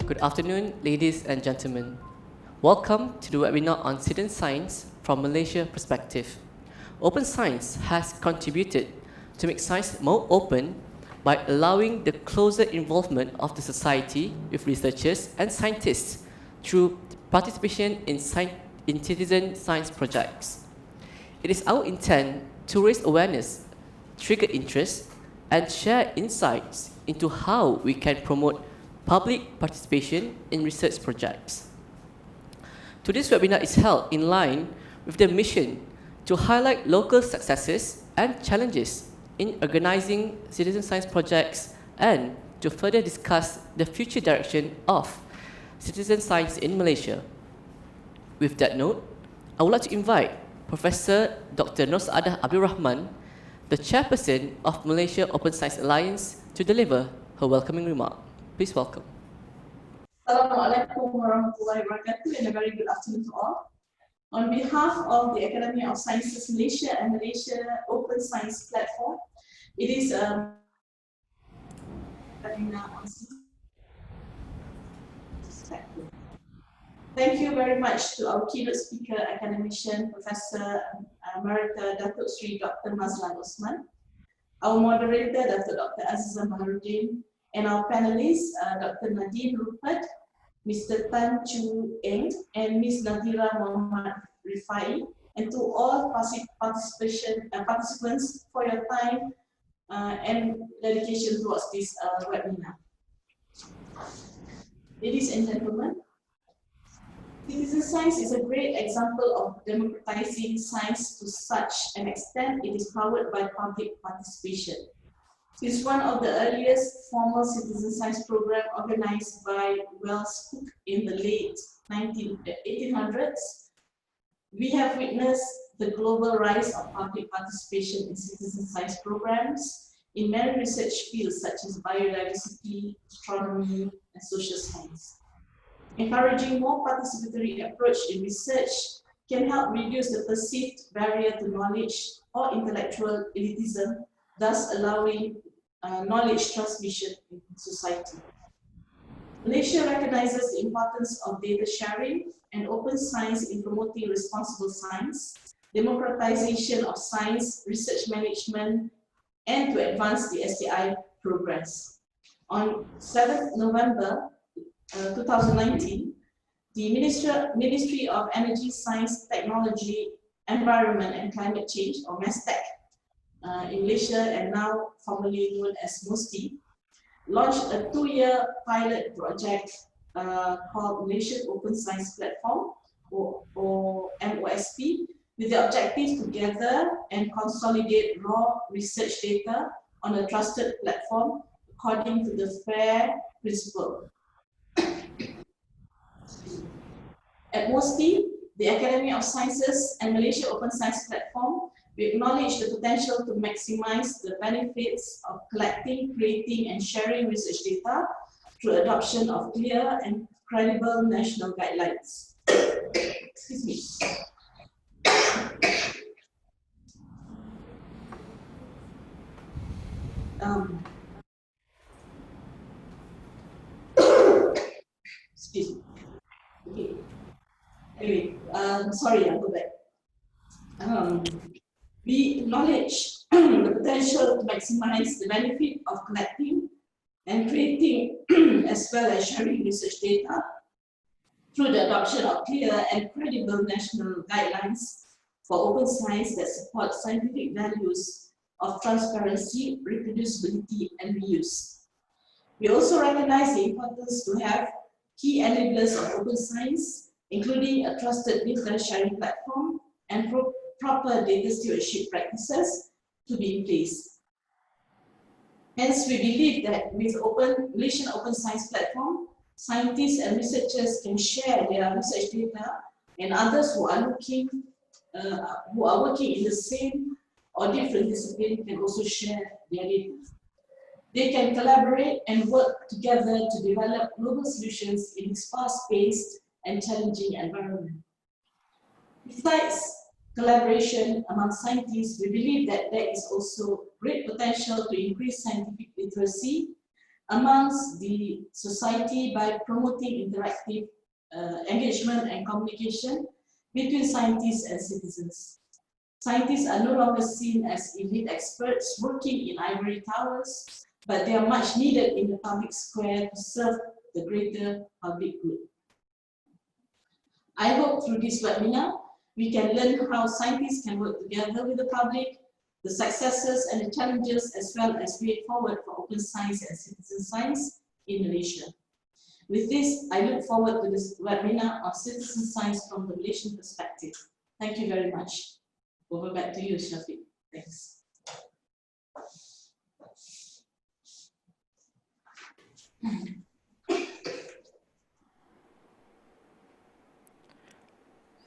Good afternoon, ladies and gentlemen. Welcome to the webinar on citizen science from Malaysia perspective. Open science has contributed to make science more open by allowing the closer involvement of the society with researchers and scientists through participation in citizen science projects. It is our intent to raise awareness, trigger interest, and share insights into how we can promote public participation in research projects. Today's webinar is held in line with the mission to highlight local successes and challenges in organizing citizen science projects and to further discuss the future direction of citizen science in Malaysia. With that note, I would like to invite Professor Dr. Nur Saadah Abdul Rahman, the chairperson of Malaysia Open Science Alliance, to deliver her welcoming remark. Please welcome. Assalamualaikum warahmatullahi wabarakatuh, and a very good afternoon to all. On behalf of the Academy of Sciences Malaysia and Malaysia Open Science Platform, it is a Thank you very much to our keynote speaker, academician, Professor Emerita Datuk Sri Dr. Mazlan Osman, our moderator, Dr. Azizah Baharudin, and our panelists, Dr. Nadine Rupert, Mr. Tan Chu Eng, and Ms. Nadira Muhammad Rifai, and to all participants for your time and dedication towards this webinar. Ladies and gentlemen, citizen science is a great example of democratizing science to such an extent it is powered by public participation. It is one of the earliest formal citizen science programs organized by Wells Cook in the late 1800s. We have witnessed the global rise of public participation in citizen science programs in many research fields such as biodiversity, astronomy, and social science. Encouraging more participatory approach in research can help reduce the perceived barrier to knowledge or intellectual elitism, thus allowing knowledge transmission in society. Malaysia recognizes the importance of data sharing and open science in promoting responsible science, democratization of science, research management, and to advance the STI progress. On 7th November 2019, the Ministry of Energy, Science, Technology, Environment and Climate Change, or MESTEC, in Malaysia and now formerly known as MOSTI, launched a 2-year pilot project called Malaysian Open Science Platform, or MOSP, with the objective to gather and consolidate raw research data on a trusted platform according to the FAIR principle. At MOSTI, the Academy of Sciences and Malaysia Open Science Platform, we acknowledge the potential to maximize the benefits of collecting, creating, and sharing research data through adoption of clear and credible national guidelines. Excuse me. Excuse me. Okay. Anyway, sorry, I'll go back. We acknowledge the potential to maximize the benefit of collecting and creating as well as sharing research data through the adoption of clear and credible national guidelines for open science that support scientific values of transparency, reproducibility, and reuse. We also recognize the importance to have key enablers of open science, including a trusted data sharing platform and proper data stewardship practices to be in place. Hence, we believe that with Malaysian Open Science Platform, scientists and researchers can share their research data, and others who are working in the same or different discipline can also share their data. They can collaborate and work together to develop global solutions in this fast-paced and challenging environment. Besides collaboration among scientists, we believe that there is also great potential to increase scientific literacy amongst the society by promoting interactive engagement and communication between scientists and citizens. Scientists are no longer seen as elite experts working in ivory towers, but they are much needed in the public square to serve the greater public good. I hope through this webinar, we can learn how scientists can work together with the public, the successes and the challenges, as well as way forward for open science and citizen science in Malaysia. With this, I look forward to this webinar on citizen science from the Malaysian perspective. Thank you very much. Over back to you, Shafiq. Thanks.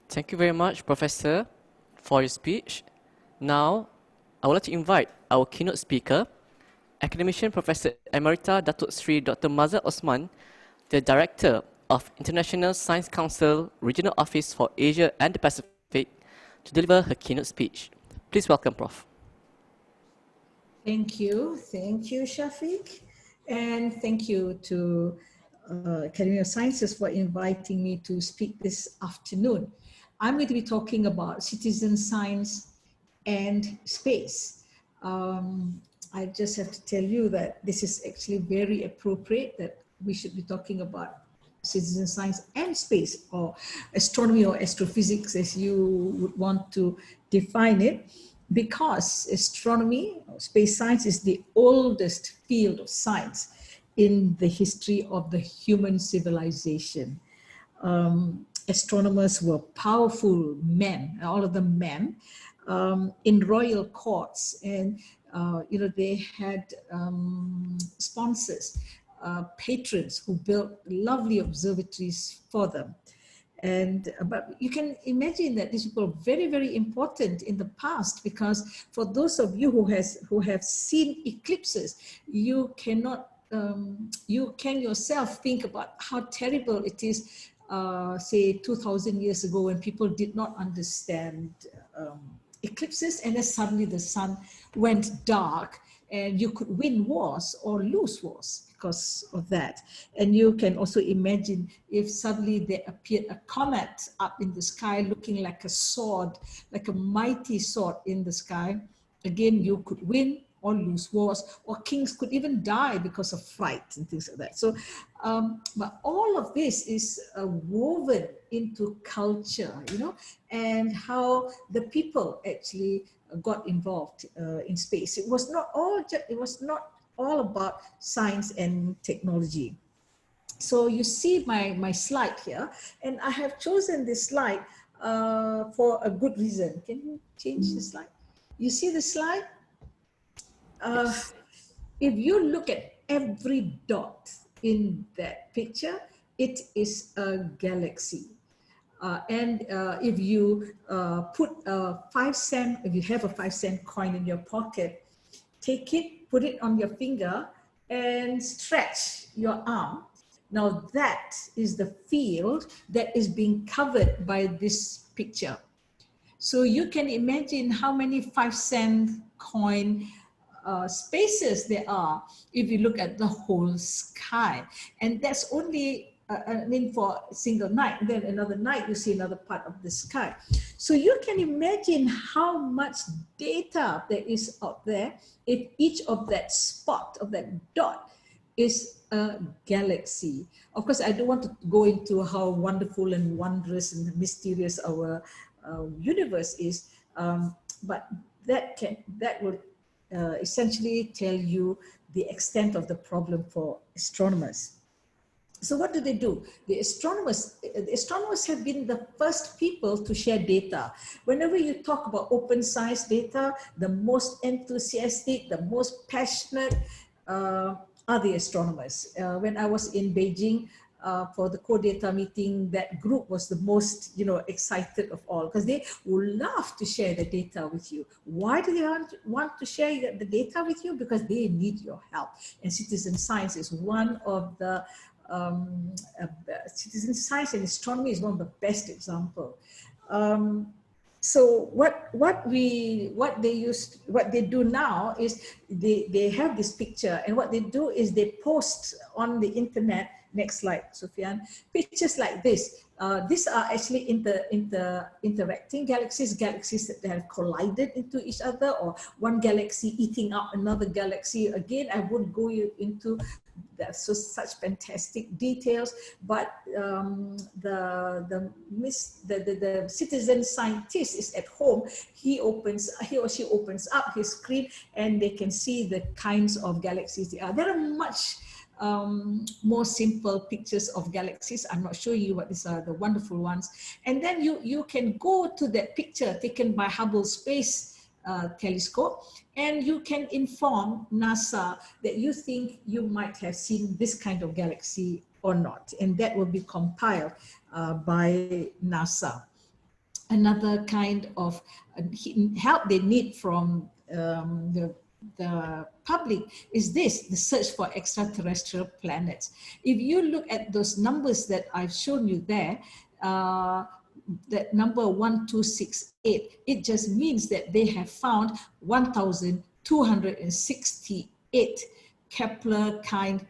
Thank you very much, Professor, for your speech. Now, I would like to invite our keynote speaker, Academician Professor Emerita Datuk Sri Dr. Mazhar Osman, the Director of International Science Council Regional Office for Asia and the Pacific, to deliver her keynote speech. Please welcome, Prof. Thank you, Shafiq, and thank you to Academy of Sciences for inviting me to speak this afternoon. I'm going to be talking about citizen science and space. I just have to tell you that this is actually very appropriate that we should be talking about citizen science and space, or astronomy or astrophysics as you would want to define it, because astronomy or space science is the oldest field of science in the history of the human civilization. Astronomers were powerful men, all of them men, in royal courts, and they had sponsors, patrons who built lovely observatories for them. And but you can imagine that these people are very, very important in the past, because for those of you who have seen eclipses, you cannot you can yourself think about how terrible it is, say 2000 years ago, when people did not understand eclipses, and then suddenly the sun went dark and you could win wars or lose wars because of that. And you can also imagine if suddenly there appeared a comet up in the sky looking like a sword, like a mighty sword in the sky. Again, you could win or lose wars, or kings could even die because of fright and things like that. So, but all of this is woven into culture, and how the people actually got involved in space. It was not all about science and technology. So you see my slide here, and I have chosen this slide for a good reason. Can you change the slide? You see the slide? Yes. If you look at every dot in that picture, it is a galaxy. And if you put a 5 cent, if you have a 5 cent coin in your pocket, take it, put it on your finger and stretch your arm. Now that is the field that is being covered by this picture. So you can imagine how many 5 cent coin spaces there are if you look at the whole sky. And that's only for a single night. Then another night you see another part of the sky. So you can imagine how much data there is out there if each of that spot, of that dot, is a galaxy. Of course, I don't want to go into how wonderful and wondrous and mysterious our universe is, but that would essentially tell you the extent of the problem for astronomers. So what do? The astronomers have been the first people to share data. Whenever you talk about open science data, the most enthusiastic, the most passionate are the astronomers. When I was in Beijing for the core data meeting, that group was the most excited of all, because they would love to share the data with you. Why do they want to share the data with you? Because they need your help. And citizen science is one of the citizen science and astronomy is one of the best example. So what they do now is they have this picture, and what they do is they post on the internet. Next slide, Sufyan. Pictures like this. These are actually interacting galaxies that have collided into each other, or one galaxy eating up another galaxy. Again, I won't go into such fantastic details, but the citizen scientist is at home. He or she opens up his screen, and they can see the kinds of galaxies they are. There are much more simple pictures of galaxies. I'm not showing you what these are, the wonderful ones. And then you can go to that picture taken by Hubble Space Telescope, and you can inform NASA that you think you might have seen this kind of galaxy or not, and that will be compiled by NASA. Another kind of help they need from the public is the search for extraterrestrial planets. If you look at those numbers that I've shown you there, that number 1268, it just means that they have found 1,268 Kepler kind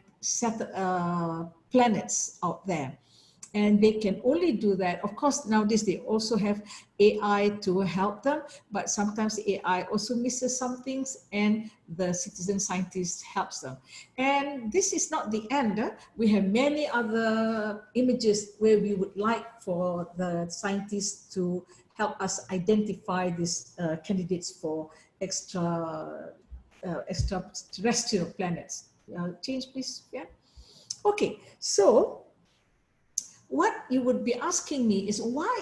planets out there. And they can only do that. Of course, nowadays they also have AI to help them, but sometimes AI also misses some things, and the citizen scientist helps them. And this is not the end. We have many other images where we would like for the scientists to help us identify these candidates for extraterrestrial planets. Change, please. Yeah. Okay, so what you would be asking me is, why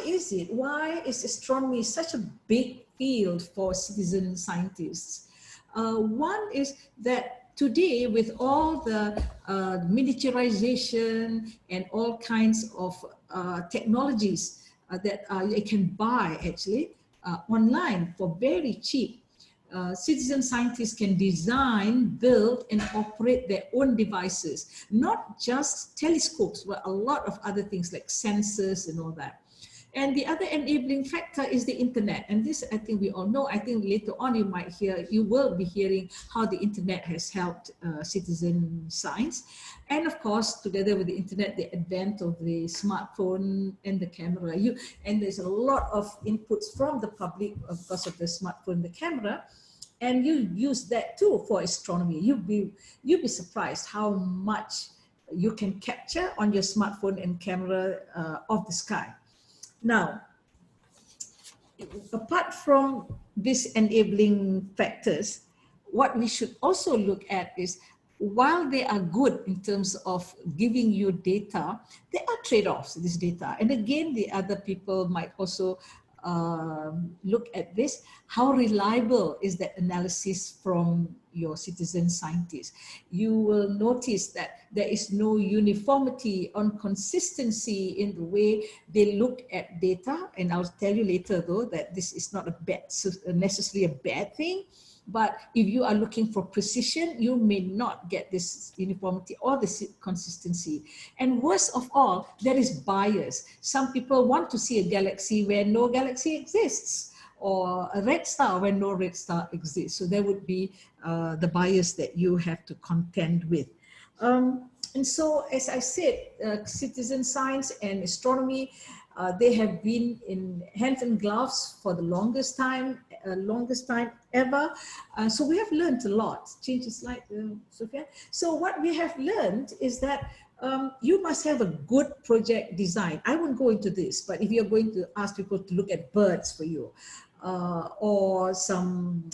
is astronomy such a big field for citizen scientists? One is that today, with all the miniaturization and all kinds of technologies that you can buy actually online for very cheap, citizen scientists can design, build, and operate their own devices, not just telescopes, but a lot of other things like sensors and all that. And the other enabling factor is the internet. And this, I think we all know. I think later on you will be hearing how the internet has helped citizen science. And of course, together with the internet, the advent of the smartphone and the camera. And there's a lot of inputs from the public because of the smartphone, the camera. And you use that too for astronomy. You'd be surprised how much you can capture on your smartphone and camera of the sky. Now, apart from these enabling factors, what we should also look at is, while they are good in terms of giving you data, there are trade-offs in this data. And again, the other people might also look at this. How reliable is that analysis from your citizen scientists? You will notice that there is no uniformity on consistency in the way they look at data. And I'll tell you later though that this is not necessarily a bad thing. But if you are looking for precision, you may not get this uniformity or this consistency. And worst of all, there is bias. Some people want to see a galaxy where no galaxy exists, or a red star where no red star exists. So there would be the bias that you have to contend with. And so, as I said, citizen science and astronomy, they have been in hand and gloves for the longest time ever. So we have learned a lot. Change the slide, Sophia. So what we have learned is that you must have a good project design. I won't go into this, but if you're going to ask people to look at birds for you, or some,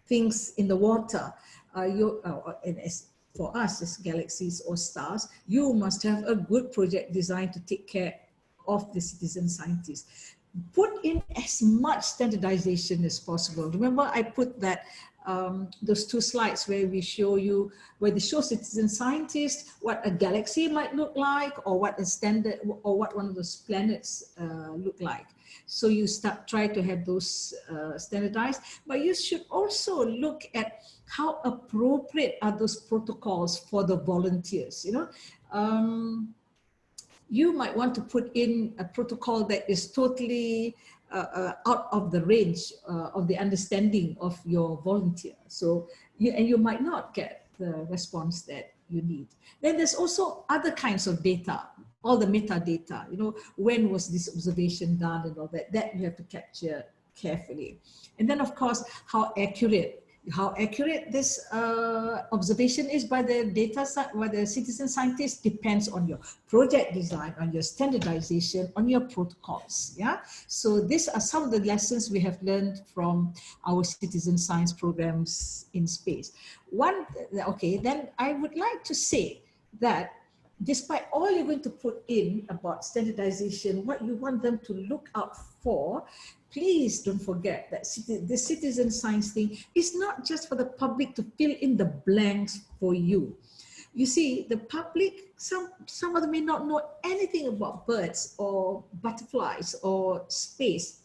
things in the water, for us as galaxies or stars, you must have a good project design to take care of the citizen scientists. Put in as much standardization as possible. Remember, I put that those two slides where they show citizen scientists what a galaxy might look like, or what a standard, or what one of those planets look like. So you try to have those standardized, but you should also look at how appropriate are those protocols for the volunteers. You might want to put in a protocol that is totally out of the range of the understanding of your volunteer. So you might not get the response that you need. Then there's also other kinds of data, all the metadata, when was this observation done and all that you have to capture carefully. And then of course, how accurate this observation is by the citizen scientists depends on your project design, on your standardization, on your protocols. Yeah. So these are some of the lessons we have learned from our citizen science programs in space. Then I would like to say that despite all you're going to put in about standardization, what you want them to look out for, please don't forget that the citizen science thing is not just for the public to fill in the blanks for you. You see, the public, some of them may not know anything about birds or butterflies or space.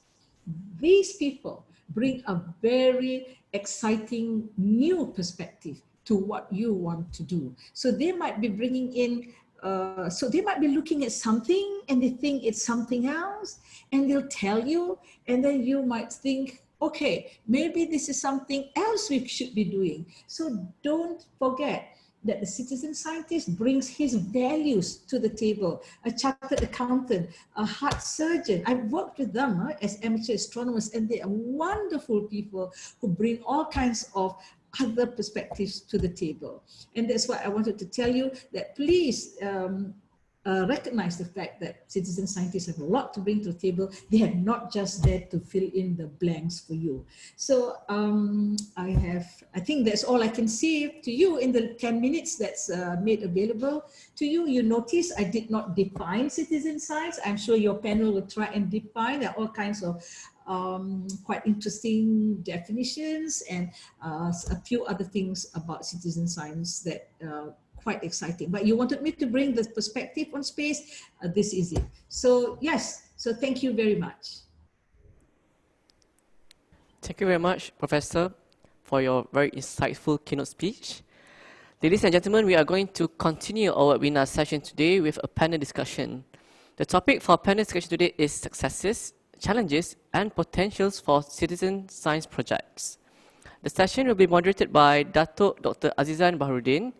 These people bring a very exciting new perspective to what you want to do. So they might be bringing in, they might be looking at something and they think it's something else, and they'll tell you, and then you might think, okay, maybe this is something else we should be doing. So don't forget that the citizen scientist brings his values to the table. A chartered accountant, a heart surgeon. I've worked with them as amateur astronomers, and they are wonderful people who bring all kinds of other perspectives to the table. And that's why I wanted to tell you that please recognize the fact that citizen scientists have a lot to bring to the table. They are not just there to fill in the blanks for you. So I think that's all I can say to you in the 10 minutes that's made available to you. You notice I did not define citizen science. I'm sure your panel will try and define. There are all kinds of quite interesting definitions and a few other things about citizen science that quite exciting. But you wanted me to bring the perspective on space. This is it. So yes, so thank you very much. Thank you very much, Professor, for your very insightful keynote speech. Ladies and gentlemen, we are going to continue our webinar session today with a panel discussion. The topic for our panel discussion today is successes, challenges, and potentials for citizen science projects. The session will be moderated by Datuk Dr. Azizan Baharudin.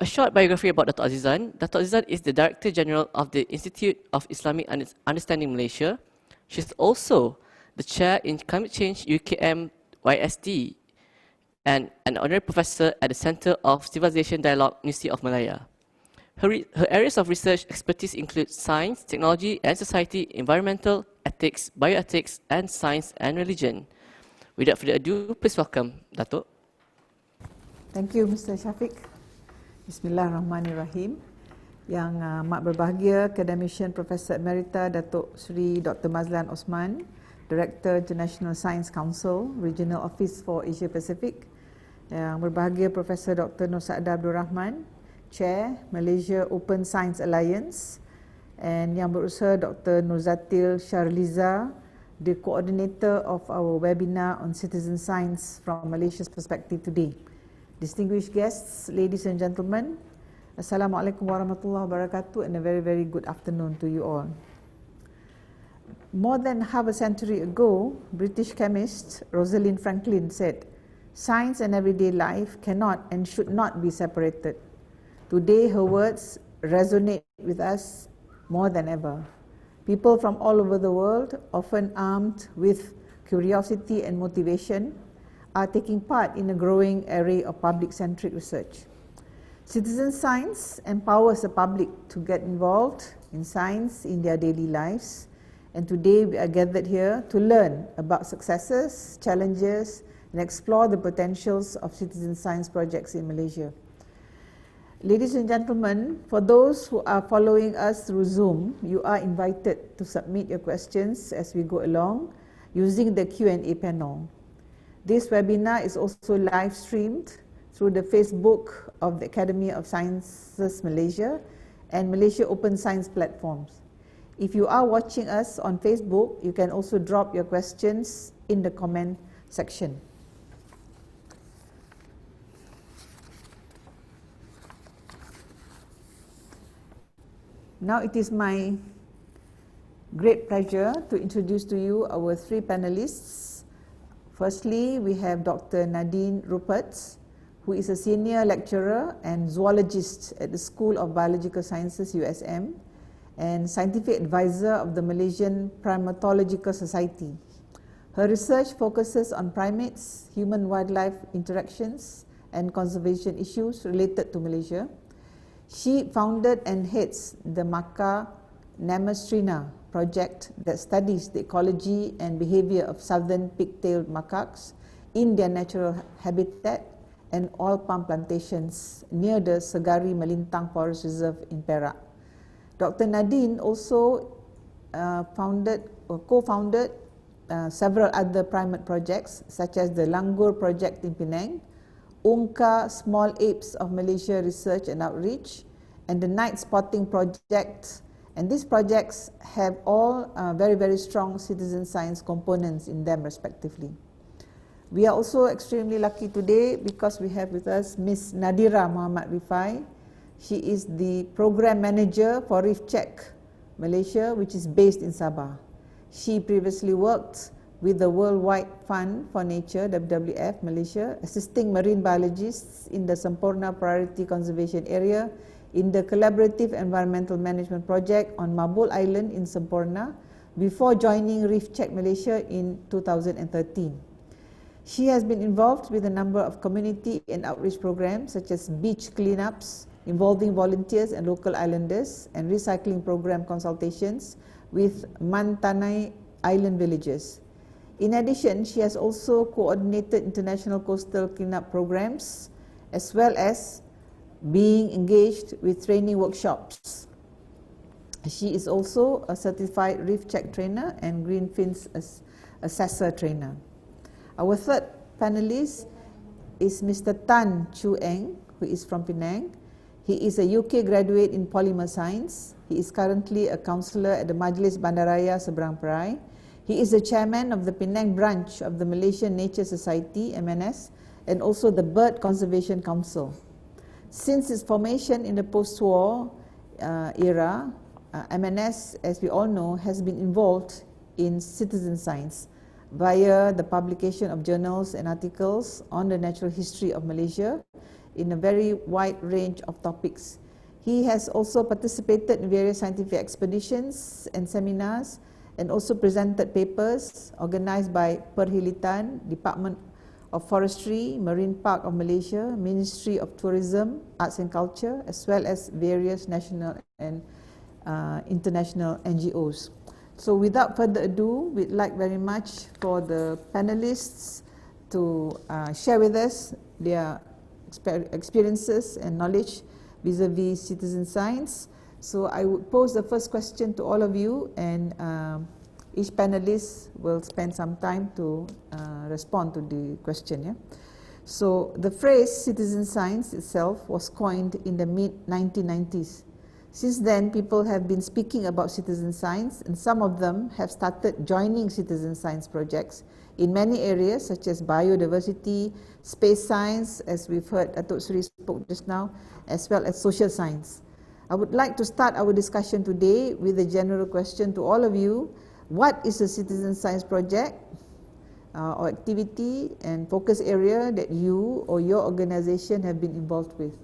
A short biography about Dr. Azizan. Dr. Azizan is the Director General of the Institute of Islamic Understanding Malaysia. She's also the Chair in Climate Change UKM YSD and an Honorary Professor at the Centre of Civilization Dialogue, University of Malaya. Her areas of research expertise include science, technology and society, environmental, ethics, bioethics, and science and religion. Without further ado, please welcome Datuk. Thank you, Mr. Syafiq. Bismillahirrahmanirrahim. Yang amat berbahagia, Academician Professor Emerita Datuk Seri Dr. Mazlan Osman, Director International Science Council, Regional Office for Asia Pacific. Yang berbahagia Professor Dr. Nur Sa'adar Abdul Rahman, Chair Malaysia Open Science Alliance, and yang berusaha Dr. Nurzatil Sharliza, the coordinator of our webinar on citizen science from Malaysia's perspective today. Distinguished guests, ladies and gentlemen, Assalamualaikum warahmatullahi wabarakatuh, and a very, very good afternoon to you all. More than half a century ago, British chemist Rosalind Franklin said, "Science and everyday life cannot and should not be separated." Today, her words resonate with us more than ever. People from all over the world, often armed with curiosity and motivation, are taking part in a growing array of public-centric research. Citizen science empowers the public to get involved in science in their daily lives, and today we are gathered here to learn about successes, challenges, and explore the potentials of citizen science projects in Malaysia. Ladies and gentlemen, for those who are following us through Zoom, you are invited to submit your questions as we go along using the Q&A panel. This webinar is also live streamed through the Facebook of the Academy of Sciences Malaysia and Malaysia Open Science platforms. If you are watching us on Facebook, you can also drop your questions in the comment section. Now it is my Great pleasure to introduce to you our three panelists. Firstly, we have Dr. Nadine Rupert, who is a senior lecturer and zoologist at the School of Biological Sciences, USM, and scientific advisor of the Malaysian Primatological Society. Her research focuses on primates, human-wildlife interactions, and conservation issues related to Malaysia. She founded and heads the Maca Namastrina project that studies the ecology and behavior of southern pigtailed macaques in their natural habitat and oil palm plantations near the Segari Melintang Forest Reserve in Perak. Dr. Nadine also co-founded several other primate projects such as the Langur project in Penang, Unka Small Apes of Malaysia Research and Outreach, and the Night Spotting project. And these projects have all very, very strong citizen science components in them respectively. We are also extremely lucky today because we have with us Ms. Nadira Muhammad Rifai. She is the program manager for Recheck Malaysia, which is based in Sabah. She previously worked with the Worldwide Fund for Nature, WWF Malaysia, assisting marine biologists in the Sempurna Priority Conservation Area in the Collaborative Environmental Management Project on Mabul Island in Sempurna before joining Recheck Malaysia in 2013. She has been involved with a number of community and outreach programs such as beach cleanups involving volunteers and local islanders and recycling program consultations with Mantanai Island villages. In addition, she has also coordinated international coastal cleanup programs as well as being engaged with training workshops. She is also a certified reef check trainer and green fins assessor trainer. Our third panelist is Mr. Tan Chu Eng, who is from Penang. He is a UK graduate in polymer science. He is currently a counsellor at the Majlis Bandaraya Seberang Perai. He is the chairman of the Penang branch of the Malaysian Nature Society, MNS, and also the Bird Conservation Council. Since its formation in the post-war era, MNS, as we all know, has been involved in citizen science via the publication of journals and articles on the natural history of Malaysia in a very wide range of topics. He has also participated in various scientific expeditions and seminars and also presented papers organized by Perhilitan, Department of Forestry, Marine Park of Malaysia, Ministry of Tourism, Arts and Culture, as well as various national and international NGOs. So without further ado, we'd like very much for the panelists to share with us their experiences and knowledge vis-a-vis citizen science. So I would pose the first question to all of you, and each panelist will spend some time to respond to the question. Yeah? So the phrase citizen science itself was coined in the mid-1990s. Since then, people have been speaking about citizen science, and some of them have started joining citizen science projects in many areas such as biodiversity, space science, as we've heard Datuk Sri spoke just now, as well as social science. I would like to start our discussion today with a general question to all of you. What is a citizen science project or activity and focus area that you or your organization have been involved with?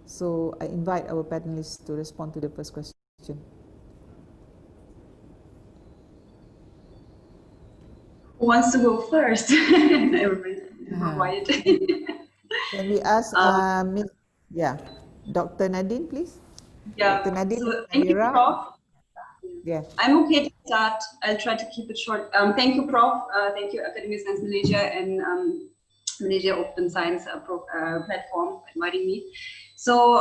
So I invite our panelists to respond to the first question. Who wants to go first? Everybody's quiet. Can we ask Dr. Nadine, please? Yeah. Dr. Nadine, so thank you, Prof. Yeah. I'm okay to start. I'll try to keep it short. Thank you, Prof. Thank you, Academy of Science Malaysia and Malaysia Open Science platform for inviting me. So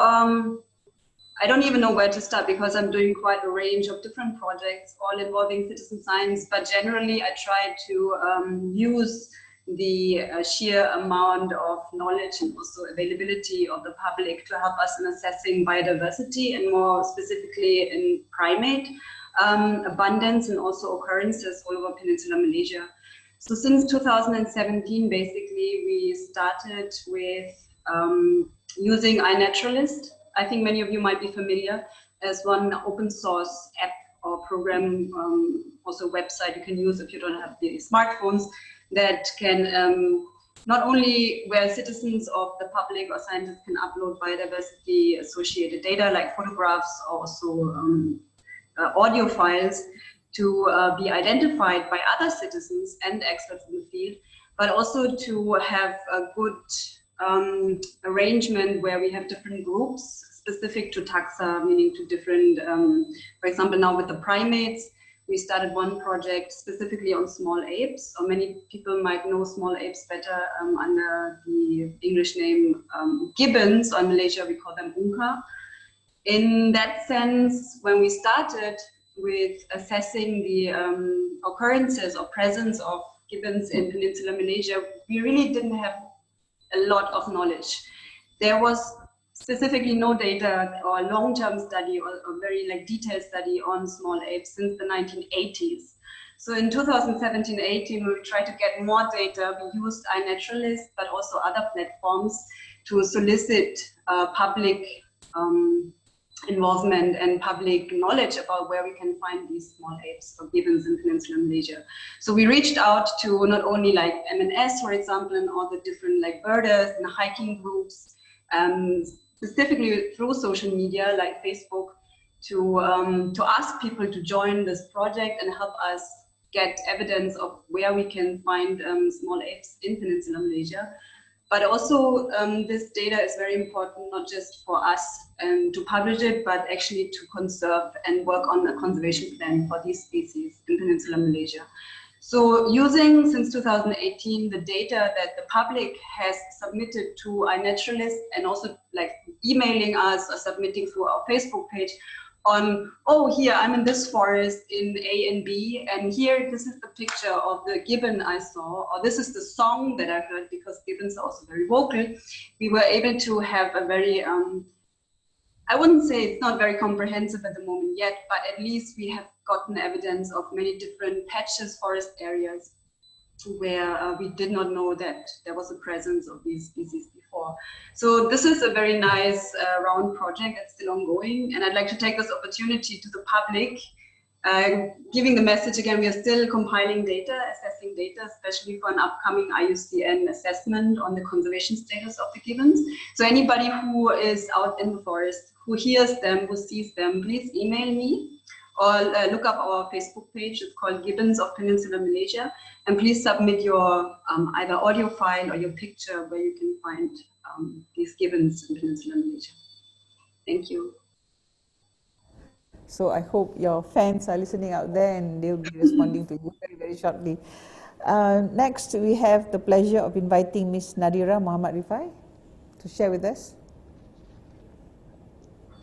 I don't even know where to start because I'm doing quite a range of different projects, all involving citizen science, but generally I try to use the sheer amount of knowledge and also availability of the public to help us in assessing biodiversity and more specifically in primate abundance and also occurrences all over Peninsular Malaysia. So since 2017, basically, we started with using iNaturalist. I think many of you might be familiar as one open source app our program, also a website you can use if you don't have the smartphones, that can not only where citizens of the public or scientists can upload biodiversity associated data like photographs, also audio files to be identified by other citizens and experts in the field, but also to have a good arrangement where we have different groups specific to taxa, meaning to different, for example, now with the primates, we started one project specifically on small apes, or many people might know small apes better under the English name gibbons, or in Malaysia we call them unka. In that sense, when we started with assessing the occurrences or presence of gibbons in Peninsular Malaysia, we really didn't have a lot of knowledge. There was specifically no data or long-term study or very detailed study on small apes since the 1980s. So in 2017-18, we tried to get more data. We used iNaturalist, but also other platforms to solicit public involvement and public knowledge about where we can find these small apes or gibbons in Peninsular Malaysia. So we reached out to not only MNS, for example, and all the different birders and hiking groups, specifically through social media like Facebook, to ask people to join this project and help us get evidence of where we can find small apes in Peninsular Malaysia. But also this data is very important, not just for us to publish it, but actually to conserve and work on a conservation plan for these species in Peninsular Malaysia. So using, since 2018, the data that the public has submitted to iNaturalist, and also emailing us or submitting through our Facebook page on, oh, here, I'm in this forest in A and B, and here, this is the picture of the gibbon I saw, or this is the song that I heard, because gibbons are also very vocal. We were able to have a very, I wouldn't say it's not very comprehensive at the moment yet, but at least we have gotten evidence of many different patches, forest areas, where we did not know that there was a presence of these species before. So this is a very nice round project that's still ongoing, and I'd like to take this opportunity to the public, giving the message again, we are still compiling data, assessing data, especially for an upcoming IUCN assessment on the conservation status of the gibbons. So anybody who is out in the forest, who hears them, who sees them, please email me, or look up our Facebook page. It's called Gibbons of Peninsular Malaysia. And please submit your either audio file or your picture where you can find these gibbons in Peninsular Malaysia. Thank you. So I hope your fans are listening out there and they'll be responding to you very, very shortly. Next, we have the pleasure of inviting Ms. Nadira Muhammad Rifai to share with us.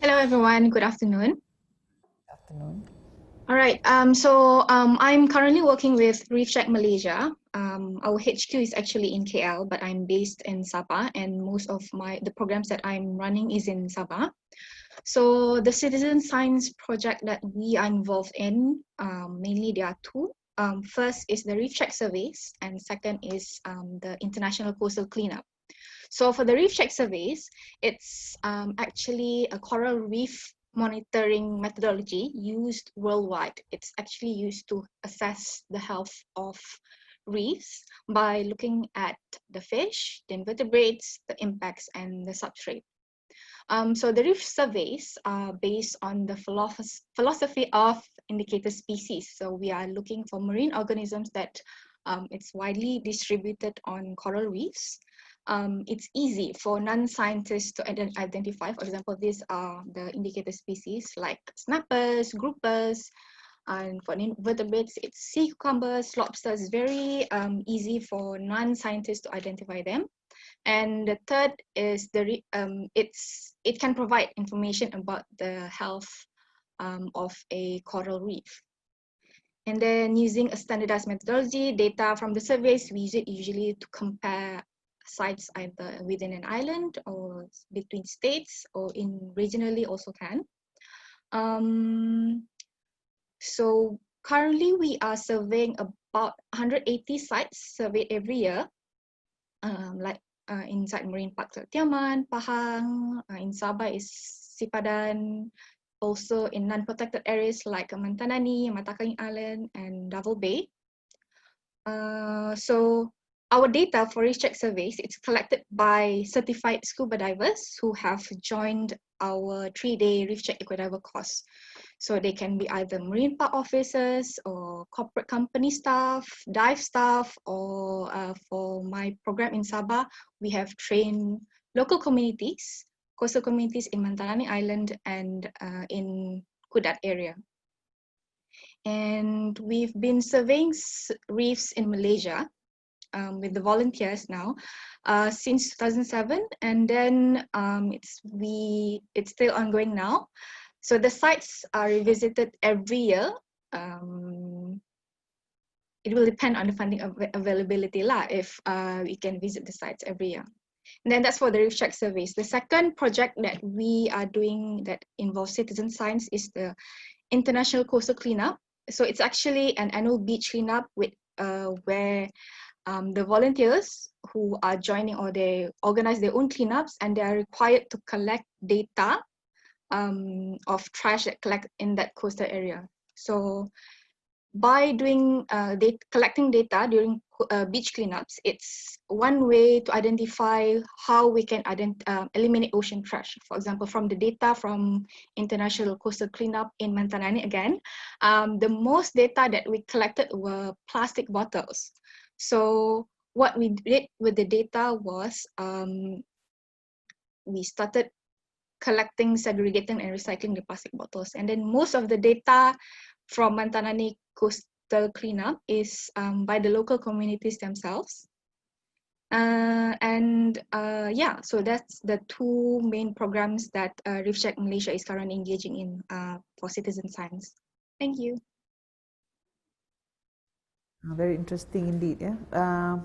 Hello, everyone. Good afternoon. Good afternoon. All right. I'm currently working with Recheck Malaysia. Our HQ is actually in KL, but I'm based in Sabah, and most of the programs that I'm running is in Sabah. So the citizen science project that we are involved in, mainly there are two. First is the Recheck Surveys, and second is the International Coastal Cleanup. So for the Recheck Surveys, it's actually a coral reef monitoring methodology used worldwide. It's actually used to assess the health of reefs by looking at the fish, the invertebrates, the impacts, and the substrate. So the reef surveys are based on the philosophy of indicator species. So we are looking for marine organisms that it's widely distributed on coral reefs. It's easy for non-scientists to identify. For example, these are the indicator species like snappers, groupers, and for invertebrates, it's sea cucumbers, lobsters. Very easy for non-scientists to identify them. And the third is it can provide information about the health of a coral reef. And then using a standardized methodology, data from the surveys, we use it usually to compare sites either within an island or between states, or regionally also can. So currently we are surveying about 180 sites surveyed every year, inside Marine Park Tiaman, Pahang, in Sabah is Sipadan, also in non-protected areas like Mantanani, Matakai Island, and Davao Bay. So our data for Recheck Surveys, it's collected by certified scuba divers who have joined our 3-day Reef Check Eco-Diver course. So they can be either marine park officers or corporate company staff, dive staff, or for my program in Sabah, we have trained local communities, coastal communities in Mantanani Island and in Kudat area. And we've been surveying reefs in Malaysia with the volunteers now since 2007, and then it's still ongoing now. So the sites are revisited every year. It will depend on the funding availability lah, if we can visit the sites every year. And then that's for the Recheck Surveys. The second project that we are doing that involves citizen science is the International Coastal Cleanup. So it's actually an annual beach cleanup with where the volunteers who are joining, or they organize their own cleanups, and they are required to collect data of trash that collect in that coastal area. So by doing collecting data during beach cleanups, it's one way to identify how we can eliminate ocean trash. For example, from the data from International Coastal Cleanup in Mantanani again, the most data that we collected were plastic bottles. So what we did with the data was we started collecting, segregating, and recycling the plastic bottles. And then most of the data from Mantanani Coastal Cleanup is by the local communities themselves. Yeah, so that's the two main programs that Recheck Malaysia is currently engaging in for citizen science. Thank you. Very interesting indeed. Yeah.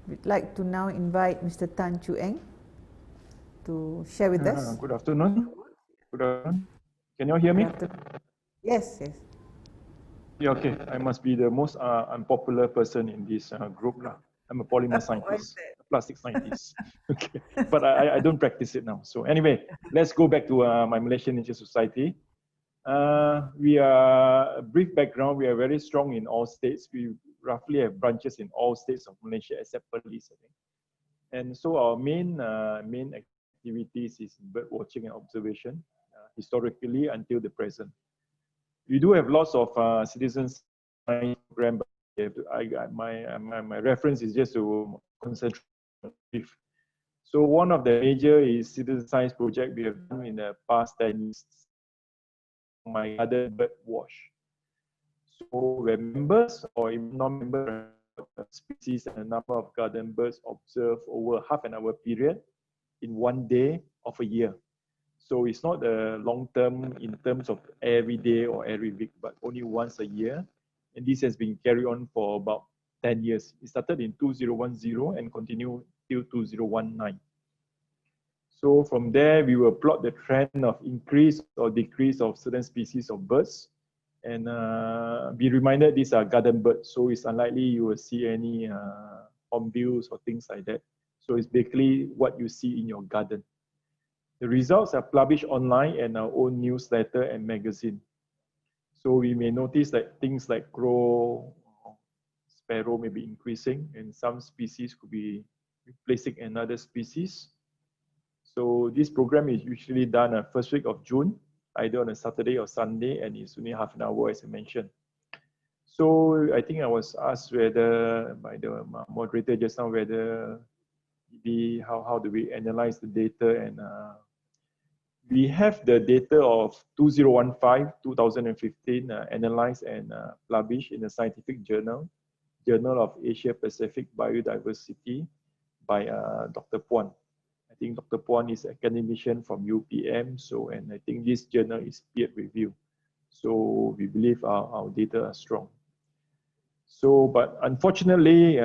We'd like to now invite Mr. Tan Chu Eng to share with us. Good afternoon. Good afternoon. Can you hear me? Yes, yes. Yeah, okay. I must be the most unpopular person in this group. I'm a polymer scientist, a plastic scientist. Okay, but I don't practice it now. So anyway, let's go back to my Malaysian Nature Society. We are, a brief background, we are very strong in all states. We roughly have branches in all states of Malaysia except Perlis, I think. And so our main activities is bird watching and observation, historically until the present. We do have lots of citizen science programs, but my reference is just to concentrate on Reef. So one of the major is citizen science project we have done in the past 10 years, my garden bird watch. So when members or non-members species and a number of garden birds observed over half an hour period in one day of a year. So it's not a long term in terms of every day or every week, but only once a year. And this has been carried on for about 10 years. It started in 2010 and continued till 2019. So from there, we will plot the trend of increase or decrease of certain species of birds. And be reminded these are garden birds, so it's unlikely you will see any hornbills or things like that. So it's basically what you see in your garden. The results are published online in our own newsletter and magazine. So we may notice that things like crow, sparrow may be increasing, and some species could be replacing another species. So this program is usually done first week of June, either on a Saturday or Sunday, and it's only half an hour, as I mentioned. So I think I was asked whether, by the moderator just now, whether how do we analyze the data, and we have the data of 2015 analyzed and published in a scientific journal, Journal of Asia Pacific Biodiversity by Dr. Puan. I think Dr. Puan is an academician from UPM, so, and I think this journal is peer reviewed. So we believe our data are strong. So, but unfortunately,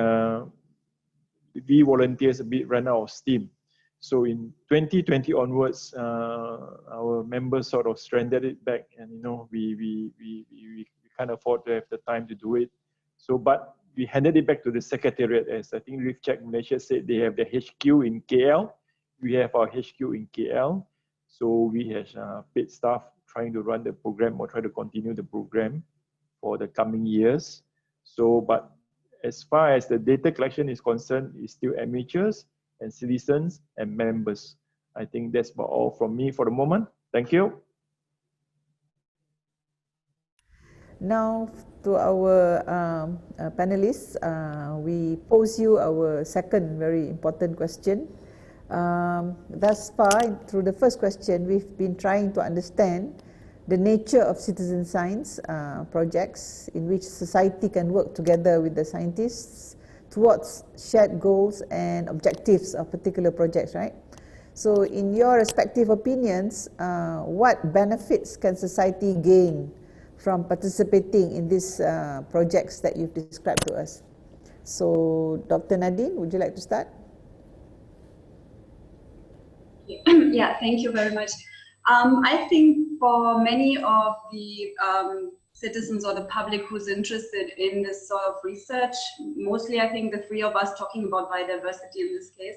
we volunteers a bit ran out of steam. So in 2020 onwards, our members sort of stranded it back, and we can't afford to have the time to do it. So, but we handed it back to the secretariat, as I think Recheck Malaysia said they have the HQ in KL. We have our HQ in KL, so we have paid staff trying to run the program or try to continue the program for the coming years. So, but as far as the data collection is concerned, it's still amateurs and citizens and members. I think that's about all from me for the moment. Thank you. Now to our panelists, we pose you our second very important question. Thus far, through the first question, we've been trying to understand the nature of citizen science projects in which society can work together with the scientists towards shared goals and objectives of particular projects, right? So in your respective opinions, what benefits can society gain from participating in these projects that you've described to us? So Dr. Nadine, would you like to start? Yeah, thank you very much. I think for many of the citizens or the public who's interested in this sort of research, mostly I think the three of us talking about biodiversity in this case,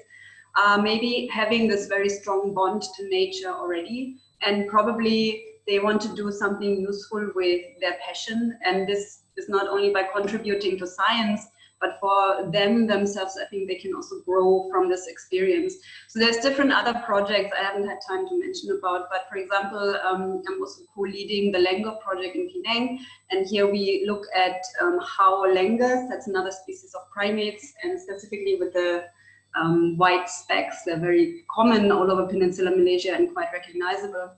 maybe having this very strong bond to nature already, and probably they want to do something useful with their passion. And this is not only by contributing to science, but for themselves, I think they can also grow from this experience. So there's different other projects I haven't had time to mention about, but for example, I'm also co-leading the Langur project in Penang, and here we look at how langurs, that's another species of primates, and specifically with the white specks, they're very common all over Peninsular Malaysia and quite recognizable,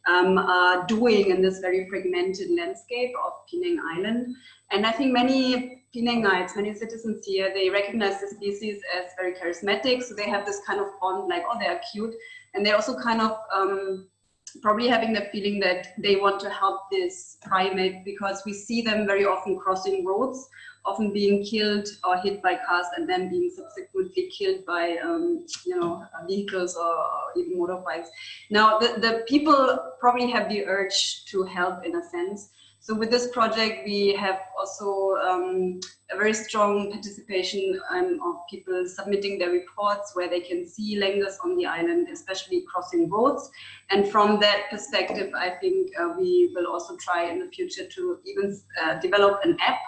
are doing in this very fragmented landscape of Penang Island. And I think many Penangites, many citizens here, they recognize the species as very charismatic. So they have this kind of bond, like, oh, they are cute. And they're also kind of probably having the feeling that they want to help this primate, because we see them very often crossing roads, often being killed or hit by cars and then being subsequently killed by vehicles or even motorbikes. Now the people probably have the urge to help in a sense. So with this project, we have also a very strong participation of people submitting their reports where they can see langurs on the island, especially crossing roads. And from that perspective, I think we will also try in the future to even develop an app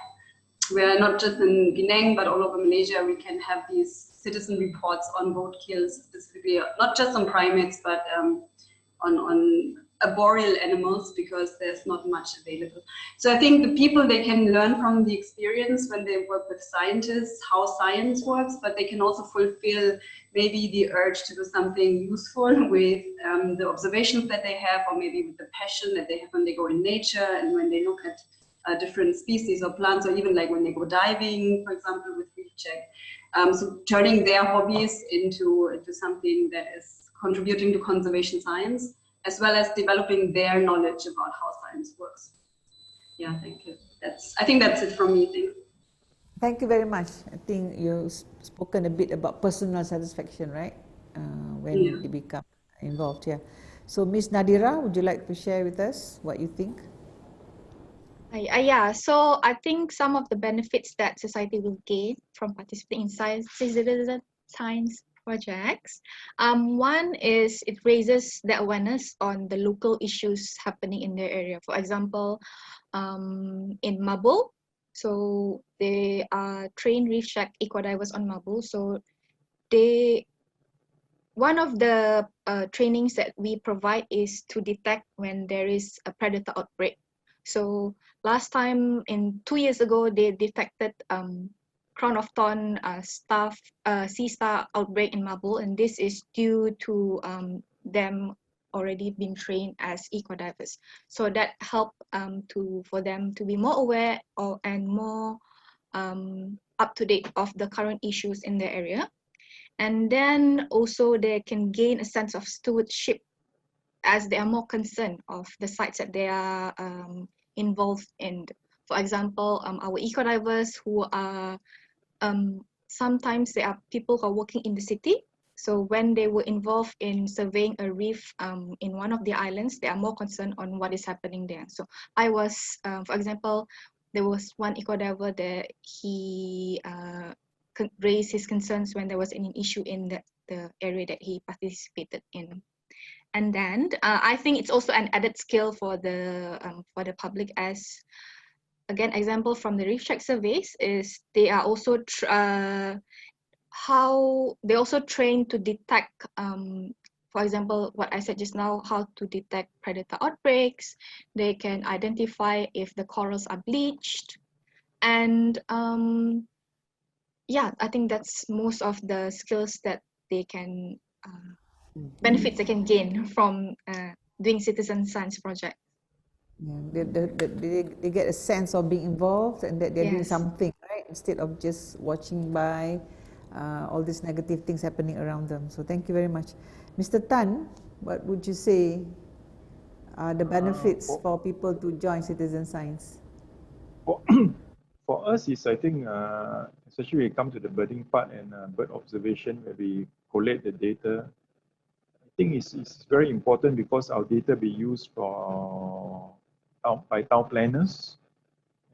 where not just in Penang, but all over Malaysia, we can have these citizen reports on roadkills, specifically not just on primates, but on arboreal animals, because there's not much available. So I think the people, they can learn from the experience when they work with scientists, how science works, but they can also fulfill maybe the urge to do something useful with the observations that they have, or maybe with the passion that they have when they go in nature and when they look at different species of plants, or even like when they go diving, for example, with Recheck. So turning their hobbies into something that is contributing to conservation science, as well as developing their knowledge about how science works. Yeah, thank you. I think that's it from me. Thanks. Thank you very much. I think you've spoken a bit about personal satisfaction, right? When you become involved, yeah. So Ms. Nadira, would you like to share with us what you think? Yeah, so I think some of the benefits that society will gain from participating in citizen science projects. One is it raises the awareness on the local issues happening in their area. For example, in Mabul, so they are trained Recheck eco-divers on Mabul. So one of the trainings that we provide is to detect when there is a predator outbreak. So last time, 2 years ago, they detected crown of thorn sea star outbreak in Mabul, and this is due to them already being trained as eco-divers. So that helped for them to be more aware and more up to date of the current issues in their area. And then also they can gain a sense of stewardship, as they are more concerned of the sites that they are involved in. For example, our eco-divers who are, sometimes they are people who are working in the city. So when they were involved in surveying a reef in one of the islands, they are more concerned on what is happening there. So I was, for example, there was one eco-diver that he raised his concerns when there was any issue in the area that he participated in. And then I think it's also an added skill for the public, as again, example from the Recheck Surveys is they are also trained to detect, for example, what I said just now, how to detect predator outbreaks. They can identify if the corals are bleached. And yeah, I think that's most of the skills that they can, benefits they can gain from doing citizen science project. Yeah, they get a sense of being involved and that they're doing Yes. something, right? Instead of just watching by all these negative things happening around them. So thank you very much. Mr. Tan, what would you say are the benefits for people to join citizen science? For us, is I think, especially when it comes to the birding part and bird observation, where we collate the data, I think it's very important because our data be used for by town planners,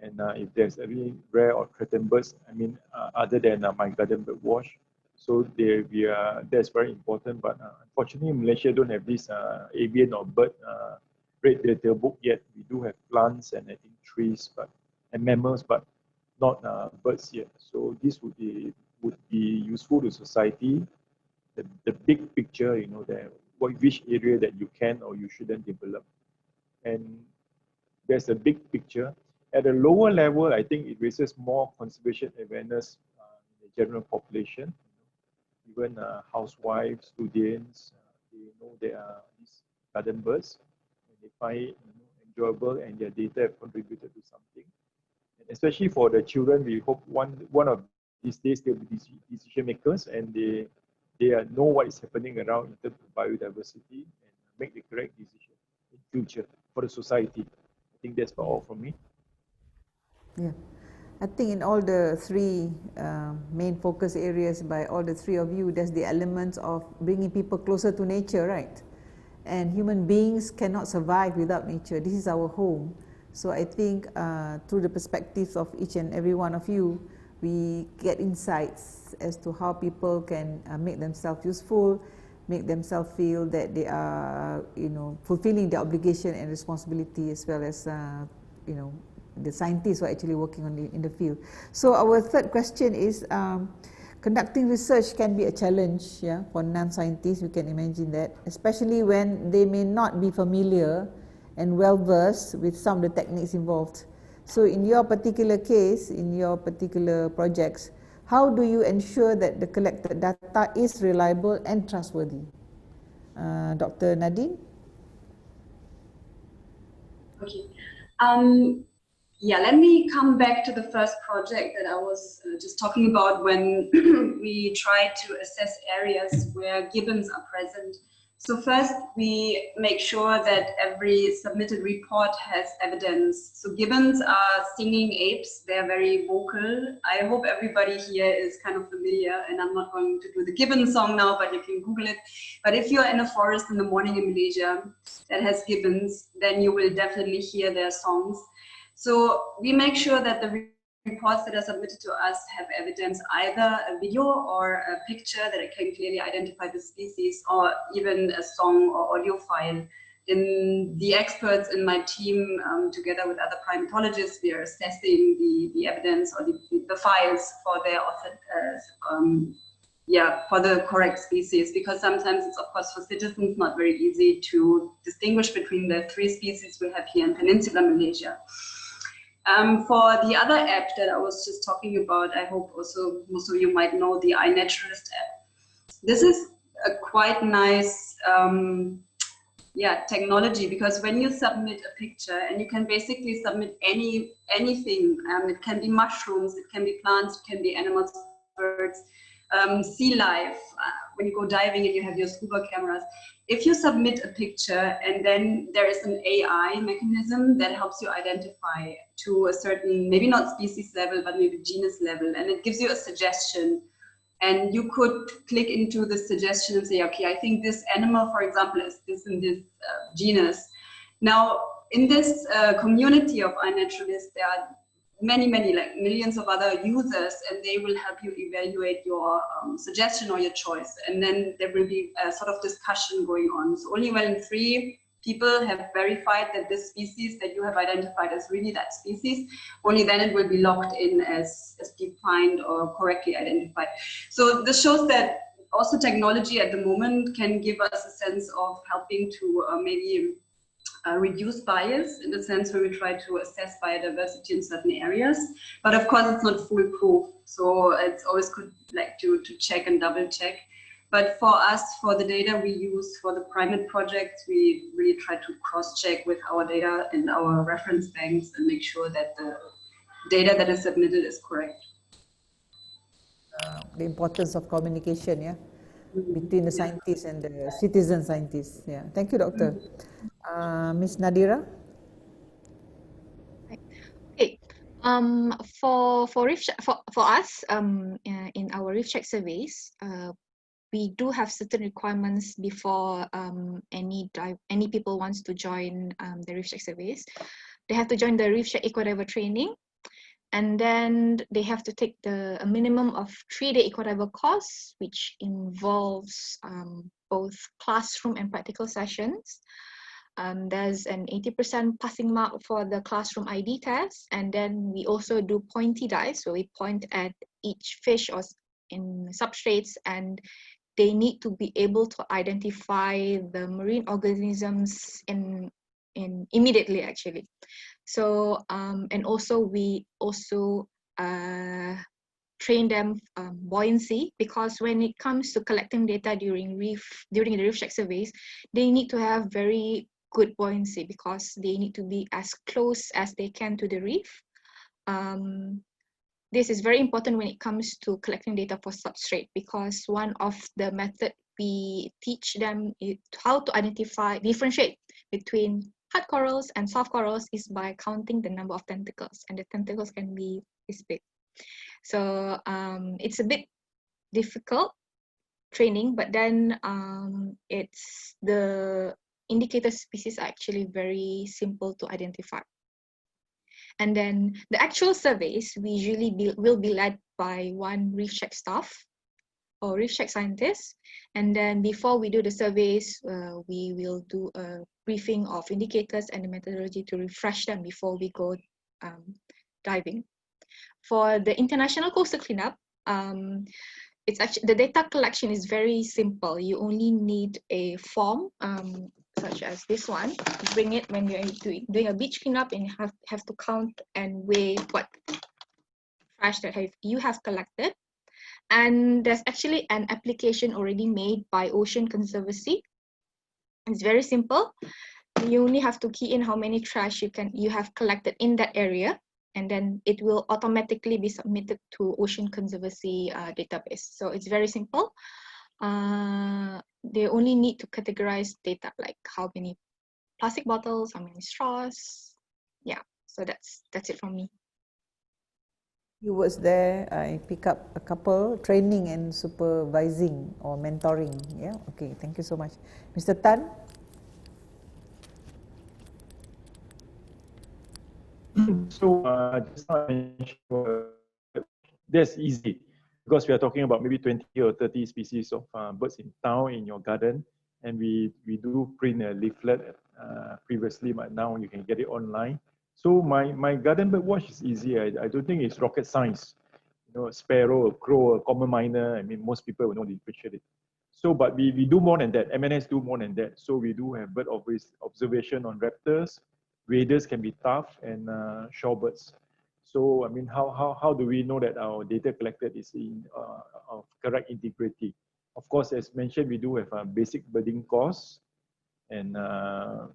and if there's any rare or threatened birds, I mean, other than my garden bird watch, so that's very important. But unfortunately, Malaysia don't have this avian or bird red data book yet. We do have plants and I think trees, and mammals, but not birds yet. So this would be useful to society. The big picture, you know, which area that you can or you shouldn't develop, and there's a big picture. At a lower level, I think it raises more conservation awareness in the general population. Even housewives, students, they know there are these garden birds, and they find it enjoyable, and their data have contributed to something. And especially for the children, we hope one of these days they'll be decision makers, and they know what is happening around in terms of biodiversity and make the correct decision in future for the society. I think that's all from me. Yeah, I think in all the three main focus areas by all the three of you, there's the elements of bringing people closer to nature, right? And human beings cannot survive without nature. This is our home. So I think through the perspectives of each and every one of you, we get insights as to how people can make themselves useful, make themselves feel that they are, fulfilling their obligation and responsibility, as well as, the scientists who are actually working on in the field. So our third question is, conducting research can be a challenge, for non-scientists. You can imagine that, especially when they may not be familiar and well-versed with some of the techniques involved. So in your particular case, in your particular projects, how do you ensure that the collected data is reliable and trustworthy? Dr. Nadine? Okay. Yeah, let me come back to the first project that I was just talking about when we tried to assess areas where gibbons are present. So first, we make sure that every submitted report has evidence. So gibbons are singing apes. They're very vocal. I hope everybody here is kind of familiar, and I'm not going to do the gibbon song now, but you can Google it. But if you're in a forest in the morning in Malaysia that has gibbons, then you will definitely hear their songs. So we make sure that the reports that are submitted to us have evidence, either a video or a picture that can clearly identify the species, or even a song or audio file. The experts in my team, together with other primatologists, we are assessing the evidence or the files for their for the correct species, because sometimes it's, of course, for citizens not very easy to distinguish between the three species we have here in Peninsular Malaysia. For the other app that I was just talking about, I hope also most of you might know the Naturalist App. This is a quite nice technology, because when you submit a picture, and you can basically submit anything, it can be mushrooms, it can be plants, it can be animals, birds, sea life, when you go diving and you have your scuba cameras. If you submit a picture and then there is an AI mechanism that helps you identify to a certain, maybe not species level, but maybe genus level, and it gives you a suggestion, and you could click into the suggestion and say, okay, I think this animal, for example, is this in this genus. Now, in this community of iNaturalists, there are many, like millions of other users, and they will help you evaluate your suggestion or your choice. And then there will be a sort of discussion going on. So only when 3 people have verified that this species that you have identified as really that species, only then it will be logged in as defined or correctly identified. So this shows that also technology at the moment can give us a sense of helping to maybe reduce bias in the sense where we try to assess biodiversity in certain areas, but of course it's not foolproof. So it's always good like to check and double check. But for us, for the data we use for the primate projects, we really try to cross-check with our data and our reference banks and make sure that the data that is submitted is correct. The importance of communication, yeah, between the scientists and the citizen scientists. Yeah, thank you, Doctor. Ms. Nadira. Okay. For us, in our Recheck surveys, we do have certain requirements before any people wants to join the Recheck surveys. They have to join the Recheck Ecodiver training, and then they have to take a minimum of 3-day Ecodiver course, which involves both classroom and practical sessions. There's an 80% passing mark for the classroom ID test, and then we also do pointy dives, so we point at each fish or in substrates, and they need to be able to identify the marine organisms in immediately actually. So and also we also train them buoyancy, because when it comes to collecting data during the Recheck surveys, they need to have very good buoyancy because they need to be as close as they can to the reef. This is very important when it comes to collecting data for substrate, because one of the method we teach them is how to differentiate between hard corals and soft corals is by counting the number of tentacles, and the tentacles can be this big. So it's a bit difficult training, but then it's the indicator species are actually very simple to identify. And then the actual surveys we usually will be led by one Recheck staff or Recheck scientist. And then before we do the surveys, we will do a briefing of indicators and the methodology to refresh them before we go diving. For the international coastal cleanup, it's actually the data collection is very simple. You only need a form such as this one. You bring it when you're doing a beach cleanup, and you have to count and weigh what trash that you have collected. And there's actually an application already made by Ocean Conservancy. It's very simple. You only have to key in how many trash you have collected in that area, and then it will automatically be submitted to Ocean Conservancy database. So it's very simple. They only need to categorize data like how many plastic bottles, how many straws. Yeah, so that's it from me. Few words there, I pick up a couple, training and supervising or mentoring. Yeah, okay, thank you so much. Mr. Tan? So just now I mentioned that's easy because we are talking about maybe 20 or 30 species of birds in town in your garden, and we do print a leaflet previously, but now you can get it online. So my garden bird watch is easy. I don't think it's rocket science. You know, a sparrow, a crow, a common myna. I mean, most people will know to differentiate it. So, but we do more than that. MNS do more than that. So we do have bird observation on raptors. Waders can be tough, and shorebirds. So, I mean, how do we know that our data collected is of correct integrity? Of course, as mentioned, we do have a basic birding course, and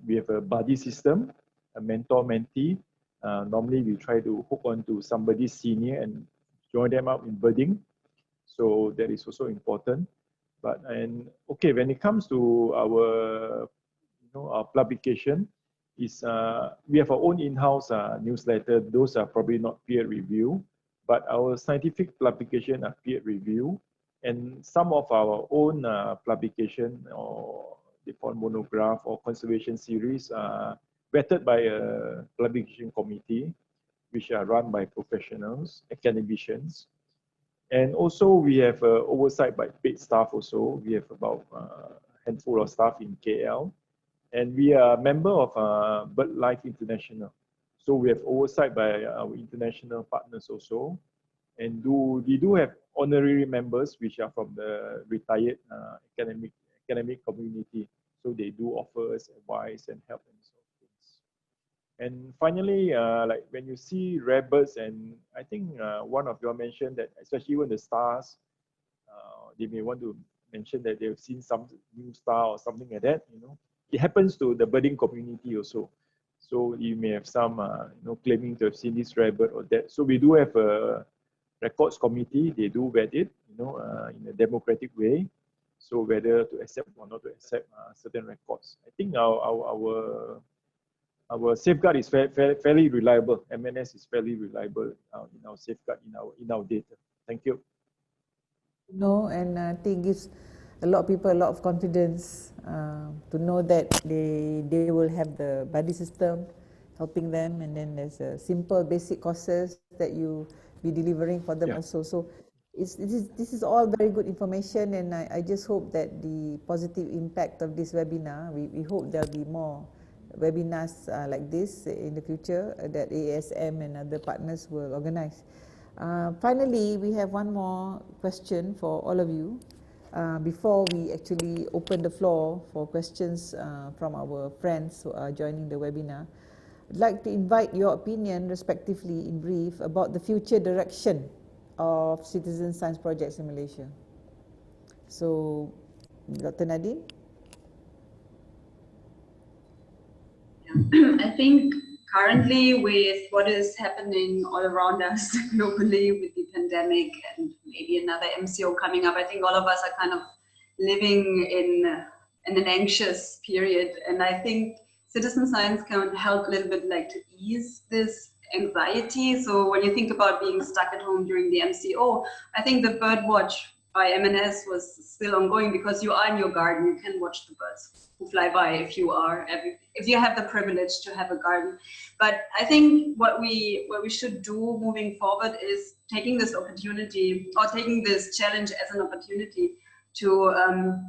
we have a buddy system, a mentor-mentee. Normally, we try to hook onto somebody senior and join them up in birding. So that is also important. Okay, when it comes to our our publication, we have our own in-house newsletter. Those are probably not peer review, but our scientific publication are peer review, and some of our own publication or the monograph or conservation series are vetted by a publication committee. which are run by professionals, academicians. And also we have oversight by paid staff also. We have about a handful of staff in KL. And we are a member of BirdLife International. So we have oversight by our international partners also. And we do have honorary members which are from the retired academic community. So they do offer us advice and help and so things. And finally, like when you see rare birds, and I think one of you all mentioned that, especially when the stars, they may want to mention that they've seen some new star or something like that. It happens to the birding community also. So you may have some, claiming to have seen this rare bird or that. So we do have a records committee. They do vet it, in a democratic way. So whether to accept or not to accept certain records. I think our safeguard is fairly reliable. MNS is fairly reliable in our safeguard in our data. Thank you. And I think gives a lot of people a lot of confidence to know that they will have the buddy system helping them, and then there's a simple basic courses that you be delivering for them also. So this is all very good information, and I just hope that the positive impact of this webinar, we hope there'll be more webinars like this in the future that ASM and other partners will organize. Finally, we have one more question for all of you before we actually open the floor for questions from our friends who are joining the webinar. I'd like to invite your opinion respectively in brief about the future direction of citizen science projects in Malaysia. So, Dr. Nadine? I think currently with what is happening all around us globally with the pandemic and maybe another MCO coming up, I think all of us are kind of living in an anxious period. And I think citizen science can help a little bit like to ease this anxiety. So when you think about being stuck at home during the MCO, I think the bird watch by MNS was still ongoing because you are in your garden, you can watch the birds who fly by if you have the privilege to have a garden. But I think what we should do moving forward is taking this opportunity or taking this challenge as an opportunity to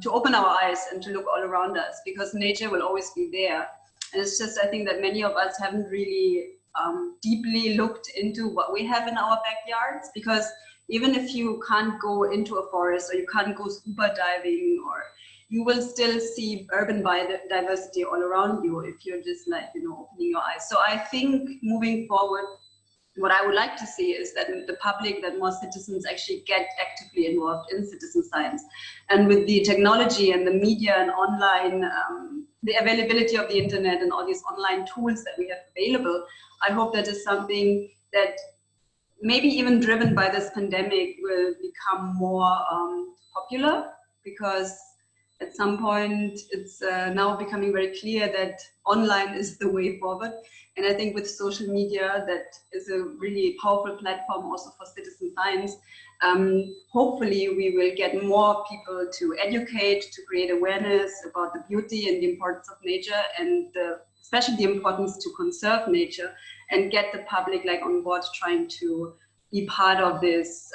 open our eyes and to look all around us, because nature will always be there. And it's just, I think that many of us haven't really deeply looked into what we have in our backyards, because even if you can't go into a forest or you can't go scuba diving, or you will still see urban biodiversity all around you if you're just like, opening your eyes. So I think moving forward, what I would like to see is that the public, that more citizens actually get actively involved in citizen science. And with the technology and the media and online, the availability of the internet and all these online tools that we have available, I hope that is something that maybe even driven by this pandemic will become more popular, because at some point it's now becoming very clear that online is the way forward. And I think with social media, that is a really powerful platform also for citizen science. Hopefully we will get more people to educate, to create awareness about the beauty and the importance of nature, and especially the importance to conserve nature, and get the public like on board trying to be part of this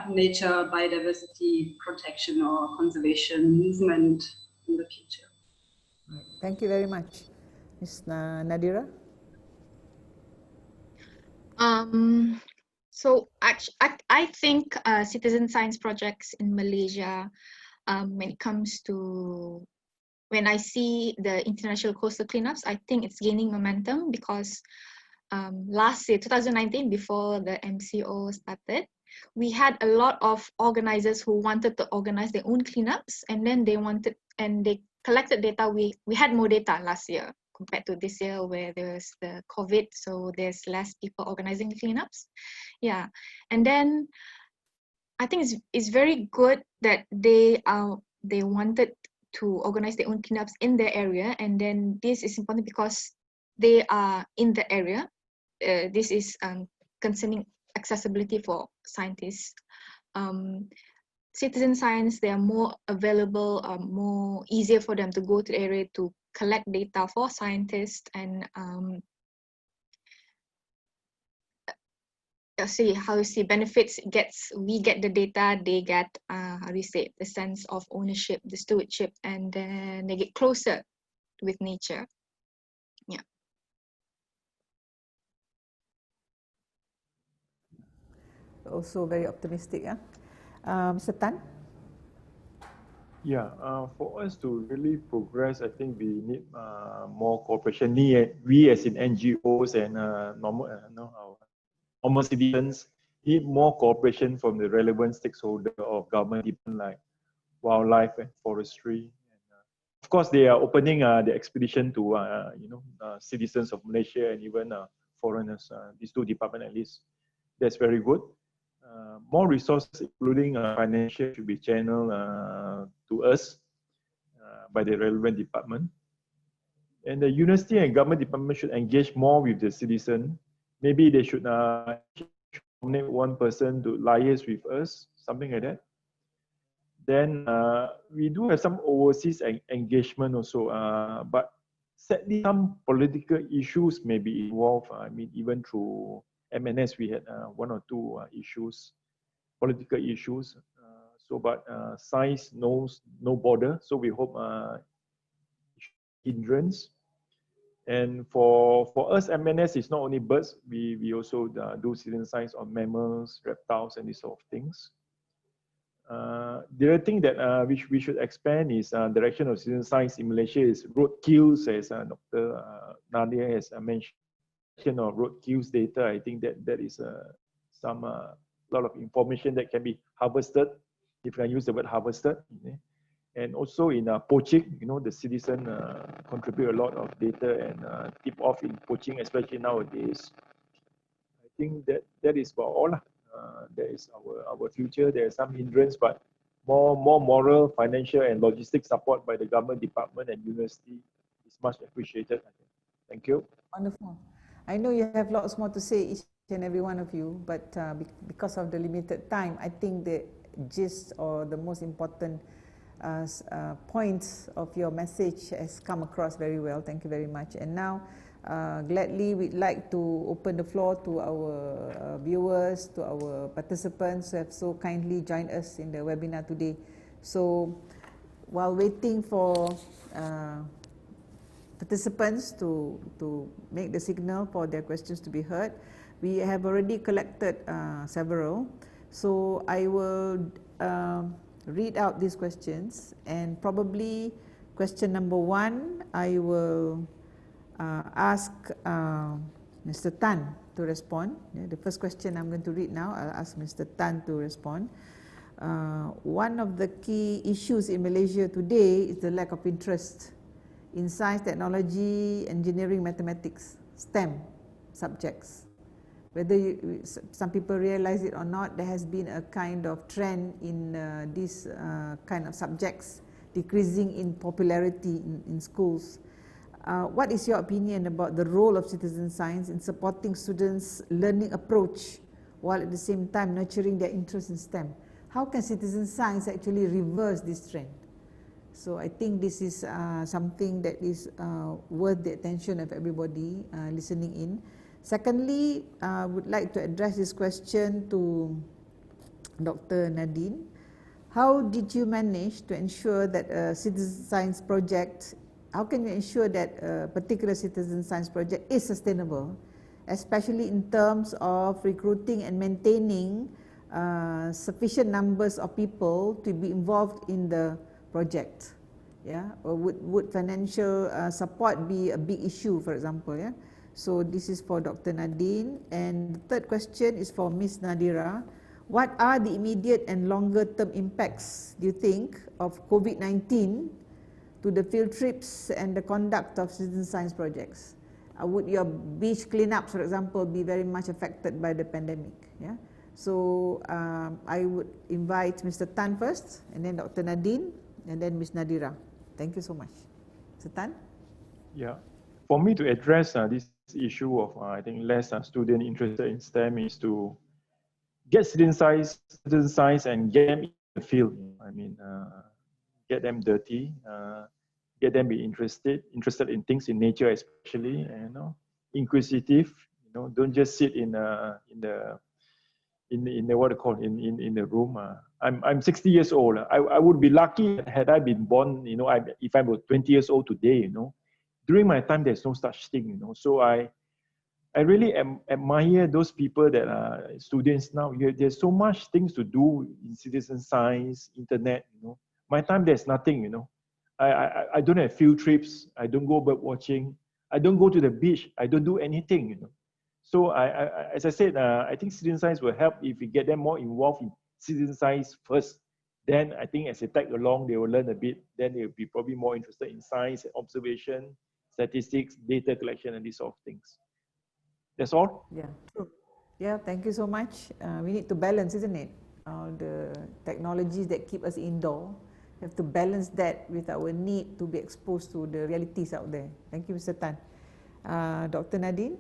nature biodiversity protection or conservation movement in the future. Thank you very much. Ms. Nadira? So actually, I think citizen science projects in Malaysia, when I see the international coastal cleanups, I think it's gaining momentum, because last year, 2019, before the MCO started, we had a lot of organizers who wanted to organize their own cleanups, and then they collected data. We had more data last year compared to this year, where there's the COVID, so there's less people organizing the cleanups. Yeah, and then I think it's very good that they wanted to organize their own cleanups in their area, and then this is important because they are in the area. This is concerning accessibility for scientists. Citizen science, they are more available, more easier for them to go to the area to collect data for scientists, and benefits we get the data, they get the sense of ownership, the stewardship, and then they get closer with nature. Yeah. Also very optimistic, yeah. Mr. Tan? Yeah, for us to really progress, I think we need more cooperation. We as in NGOs and normal citizens need more cooperation from the relevant stakeholder of government, even like wildlife and forestry. And, of course, they are opening the expedition to citizens of Malaysia and even foreigners. These two departments at least. That's very good. More resources, including financial, should be channeled to us by the relevant department. And the university and government department should engage more with the citizen. Maybe they should nominate one person to liaise with us, something like that. Then we do have some overseas engagement also, but sadly some political issues may be involved. I mean, even through MNS, we had one or two issues, political issues. But science knows no border, so we hope hindrance. And for us, MNS is not only birds. We also do citizen science on mammals, reptiles, and these sort of things. The other thing that which we should expand is direction of citizen science in Malaysia is roadkills, as Dr. Nadia has mentioned, of roadkills data. I think that is some lot of information that can be harvested, if I use the word harvested. And also in poaching, the citizen contribute a lot of data and tip off in poaching, especially nowadays. I think that is for all. That is our future. There is some hindrance, but more moral, financial, and logistic support by the government department and university is much appreciated. I think. Thank you. Wonderful. I know you have lots more to say, each and every one of you, but because of the limited time, I think the gist or the most important points of your message has come across very well. Thank you very much. And now, gladly, we'd like to open the floor to our viewers, to our participants who have so kindly joined us in the webinar today. So, while waiting for participants to make the signal for their questions to be heard, we have already collected several. So, I will read out these questions, and probably question number 1, I will ask Mr. Tan to respond. The first question I'm going to read now, I'll ask Mr. Tan to respond. One of the key issues in Malaysia today is the lack of interest in science, technology, engineering, mathematics, STEM subjects. Whether some people realize it or not, there has been a kind of trend in these kind of subjects decreasing in popularity in schools. What is your opinion about the role of citizen science in supporting students' learning approach while at the same time nurturing their interest in STEM? How can citizen science actually reverse this trend? So I think this is something that is worth the attention of everybody listening in. Secondly, I would like to address this question to Dr. Nadine. How did you manage to ensure that a citizen science project, how can you ensure that a particular citizen science project is sustainable, especially in terms of recruiting and maintaining sufficient numbers of people to be involved in the project? Yeah, or would financial support be a big issue, for example? Yeah. So this is for Dr. Nadine. And the third question is for Ms. Nadira. What are the immediate and longer term impacts, do you think, of COVID-19 to the field trips and the conduct of citizen science projects? Would your beach cleanups, for example, be very much affected by the pandemic? Yeah. So I would invite Mr. Tan first, and then Dr. Nadine, and then Ms. Nadira. Thank you so much. Mr. Tan? Yeah. For me to address this issue of, I think, less students interested in STEM is to get citizen science and get them in the field. I mean, get them dirty, get them be interested in things in nature, especially, inquisitive. Don't just sit in the in the what you call in the room. I'm 60 years old. I would be lucky had I been born, you know, if I was 20 years old today, you know. During my time, there's no such thing, you know. So I really admire those people that are students now. There's so much things to do in citizen science, internet, you know. My time, there's nothing, you know. I don't have field trips. I don't go bird watching. I don't go to the beach. I don't do anything, you know. So as I said, I think citizen science will help if we get them more involved in citizen science first. Then I think as they tag along, they will learn a bit. Then they'll be probably more interested in science, observation, statistics, data collection, and these sort of things. That's all? Yeah, true. Yeah, thank you so much. We need to balance, isn't it? The technologies that keep us indoor, have to balance that with our need to be exposed to the realities out there. Thank you, Mr. Tan. Dr. Nadine?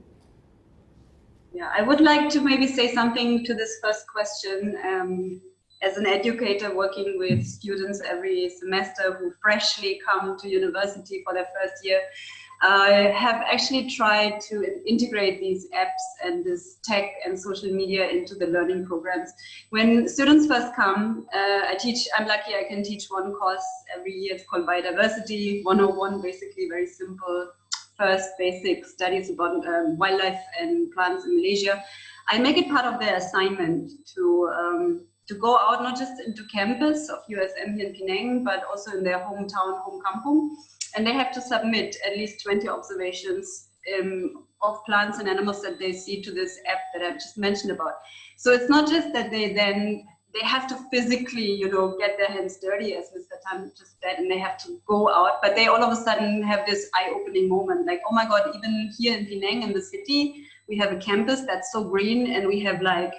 Yeah, I would like to maybe say something to this first question. As an educator working with students every semester who freshly come to university for their first year, I have actually tried to integrate these apps and this tech and social media into the learning programs. When students first come, I'm lucky I can teach one course every year. It's called Biodiversity 101, basically very simple, first basic studies about wildlife and plants in Malaysia. I make it part of their assignment to go out not just into campus of USM here in Penang, but also in their hometown, home kampung. And they have to submit at least 20 observations of plants and animals that they see to this app that I've just mentioned about. So it's not just that they have to physically, you know, get their hands dirty, as Mr. Tan just said, and they have to go out, but they all of a sudden have this eye-opening moment, like, oh my God, even here in Penang, in the city, we have a campus that's so green, and we have like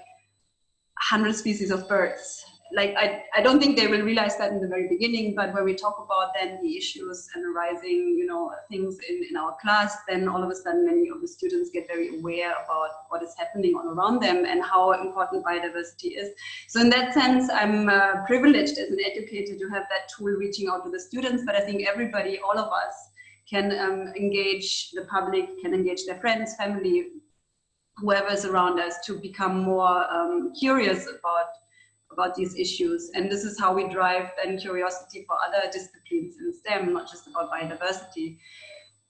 100 species of birds. Like, I don't think they will realize that in the very beginning, but when we talk about then the issues and arising, you know, things in our class, then all of a sudden many of the students get very aware about what is happening all around them and how important biodiversity is. So in that sense, I'm privileged as an educator to have that tool reaching out to the students, but I think everybody, all of us, can engage the public, can engage their friends, family, whoever is around us, to become more curious about these issues. And this is how we drive then curiosity for other disciplines in STEM, not just about biodiversity.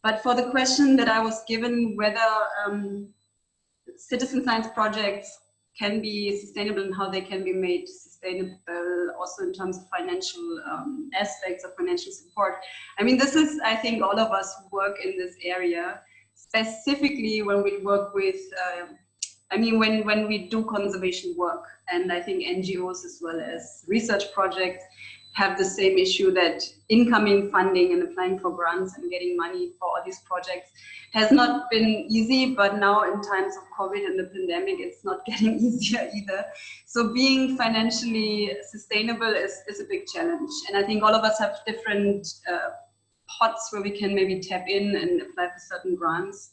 But for the question that I was given, whether citizen science projects can be sustainable and how they can be made sustainable also in terms of financial aspects of financial support. I mean, this is, I think, all of us who work in this area, specifically when we work with when we do conservation work, and I think NGOs as well as research projects have the same issue, that incoming funding and applying for grants and getting money for all these projects has not been easy, but now in times of COVID and the pandemic, it's not getting easier either. So being financially sustainable is a big challenge. And I think all of us have different pots where we can maybe tap in and apply for certain grants.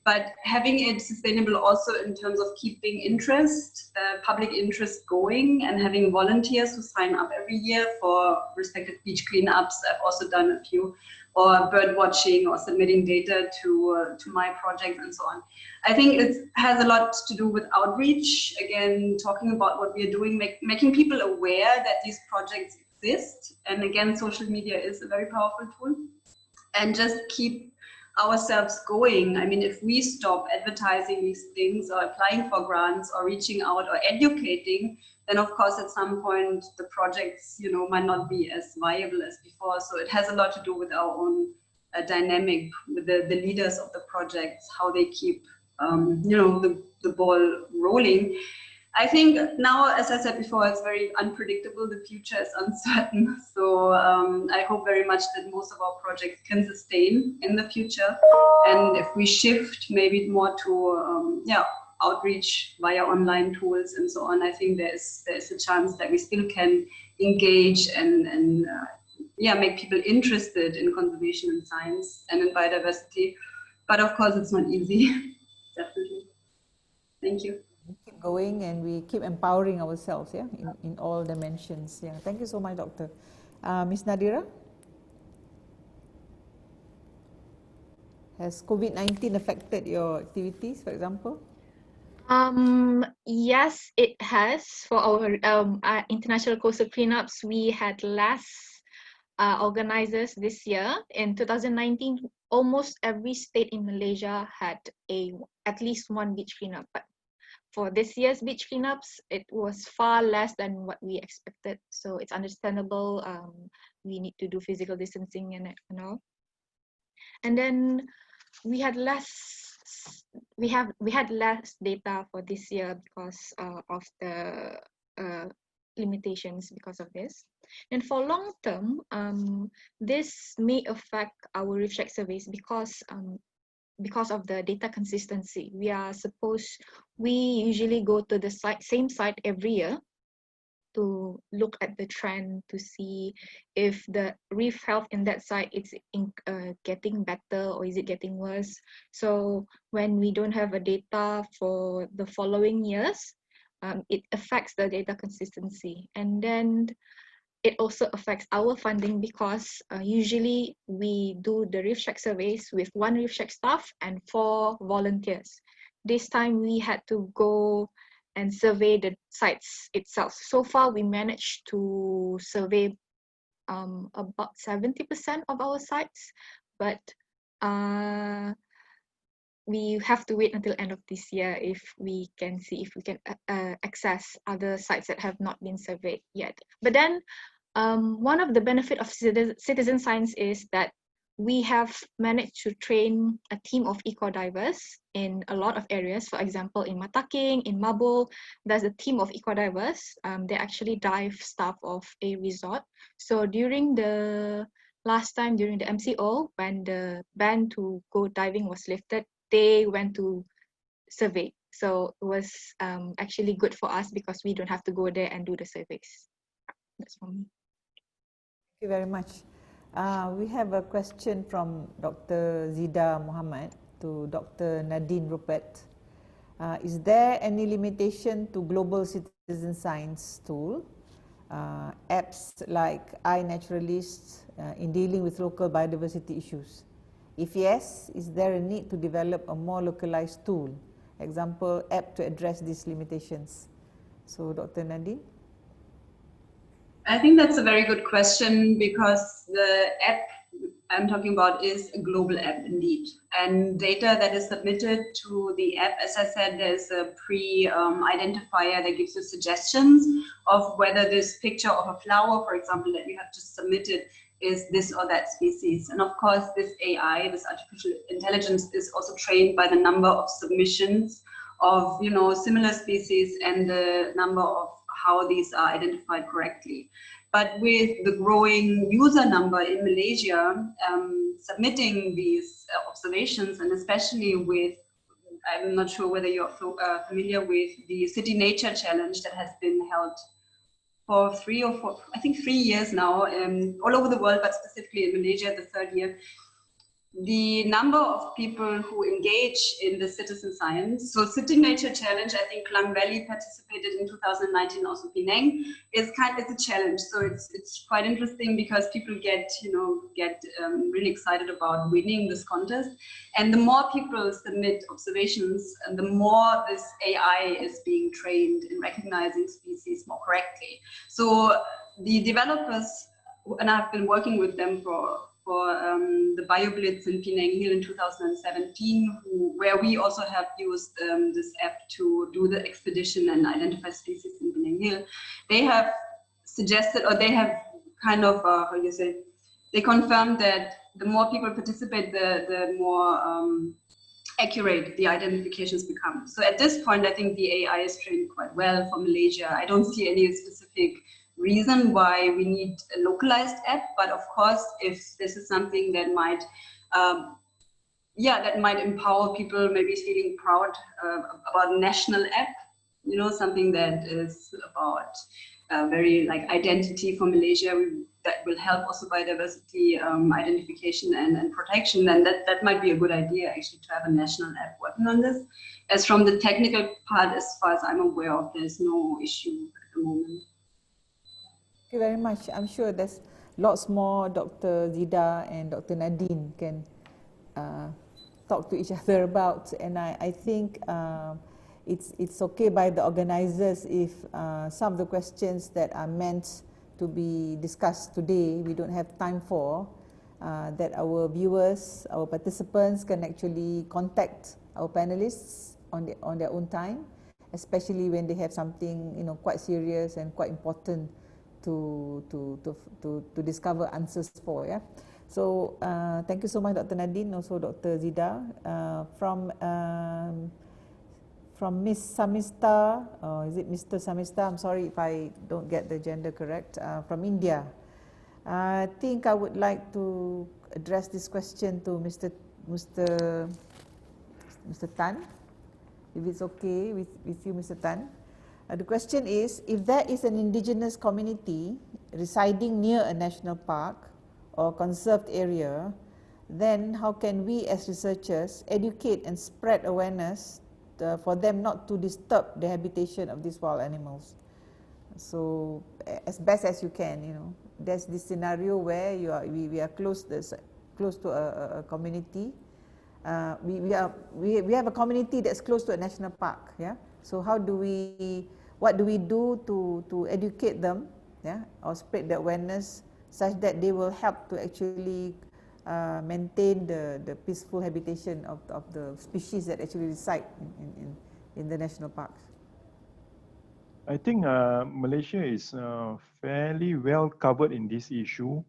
But having it sustainable also in terms of keeping interest, public interest going, and having volunteers who sign up every year for respective beach cleanups. I've also done a few, or bird watching, or submitting data to my project and so on. I think it has a lot to do with outreach. Again, talking about what we are doing, making people aware that these projects exist. And again, social media is a very powerful tool. And just keep ourselves going. I mean, if we stop advertising these things or applying for grants or reaching out or educating, then of course at some point the projects, you know, might not be as viable as before. So it has a lot to do with our own dynamic with the leaders of the projects, how they keep the ball rolling. I think now, as I said before, it's very unpredictable. The future is uncertain. So I hope very much that most of our projects can sustain in the future. And if we shift maybe more to outreach via online tools and so on, I think there's a chance that we still can engage and make people interested in conservation and science and in biodiversity. But of course, it's not easy. Definitely. Thank you. We keep going and we keep empowering ourselves, in all dimensions. Yeah, thank you so much, Doctor. Ms. Nadira, has COVID-19 affected your activities, for example? Yes, it has. For our international coastal cleanups, we had less organizers this year. In 2019, almost every state in Malaysia had at least one beach cleanup. But for this year's beach cleanups, it was far less than what we expected. So it's understandable. We need to do physical distancing and all. And then we had less data for this year because of the limitations because of this. And for long term, this may affect our Recheck surveys because of the data consistency. We usually go to the same site every year to look at the trend to see if the reef health in that site is getting better or is it getting worse. So when we don't have a data for the following years, it affects the data consistency. And then it also affects our funding because usually we do the Recheck surveys with 1 Recheck staff and 4 volunteers. This time we had to go and survey the sites itself. So far, we managed to survey about 70% of our sites, but we have to wait until end of this year if we can see if we can access other sites that have not been surveyed yet. But then one of the benefit of citizen science is that we have managed to train a team of eco-divers in a lot of areas. For example, in Mataking, in Mabul, there's a team of eco-divers. They actually dive staff of a resort. So during the last time, during the MCO, when the ban to go diving was lifted, they went to survey. So it was actually good for us because we don't have to go there and do the surveys. That's for me. Thank you very much. We have a question from Dr. Zida Muhammad to Dr. Nadine Rupert. Is there any limitation to global citizen science tool, apps like iNaturalist in dealing with local biodiversity issues? If yes, is there a need to develop a more localized tool, example, app to address these limitations? So, Dr. Nadine? I think that's a very good question because the app I'm talking about is a global app indeed. And data that is submitted to the app, as I said, there's a pre-identifier that gives you suggestions of whether this picture of a flower, for example, that you have just submitted is this or that species. And of course, this AI, this artificial intelligence, is also trained by the number of submissions of similar species and the number of how these are identified correctly. But with the growing user number in Malaysia submitting these observations, and especially with, I'm not sure whether you're familiar with the City Nature Challenge that has been held for 3 or 4, I think 3 years now, all over the world, but specifically in Malaysia, the 3rd year. The number of people who engage in the citizen science. So City Nature Challenge, I think Klang Valley participated in 2019, also Penang, it's a challenge. So it's quite interesting because people get really excited about winning this contest. And the more people submit observations, and the more this AI is being trained in recognizing species more correctly. So the developers, and I've been working with them for the BioBlitz in Penang Hill in 2017, where we also have used this app to do the expedition and identify species in Penang Hill. They have suggested, or they have kind of, they confirmed that the more people participate, the more accurate the identifications become. So at this point, I think the AI is trained quite well for Malaysia. I don't see any specific reason why we need a localized app, but of course, if this is something that might, that might empower people, maybe feeling proud about a national app, something that is about very like identity for Malaysia, that will help also biodiversity identification and protection, then that might be a good idea actually to have a national app working on this. As from the technical part, as far as I'm aware of, there's no issue at the moment. Thank you very much. I'm sure there's lots more Dr. Zida and Dr. Nadine can talk to each other about. And I think it's okay by the organizers if some of the questions that are meant to be discussed today we don't have time for, that our viewers, our participants can actually contact our panelists on their own time, especially when they have something, you know, quite serious and quite important to discover answers for. Yeah. So thank you so much, Dr. Nadine, also Dr. Zida, from Miss Samista, is it Mr. Samista? I'm sorry if I don't get the gender correct, from India. I think I would like to address this question to Mr. Tan, if it's okay with you, Mr. Tan. The question is, if there is an indigenous community residing near a national park or conserved area, then how can we as researchers educate and spread awareness for them not to disturb the habitation of these wild animals? So as best as you can, you know, there's this scenario where we are close to a community. We have a community that's close to a national park. Yeah. So what do we do to educate them, yeah, or spread the awareness such that they will help to actually maintain the peaceful habitation of the species that actually reside in the national parks? I think Malaysia is fairly well covered in this issue.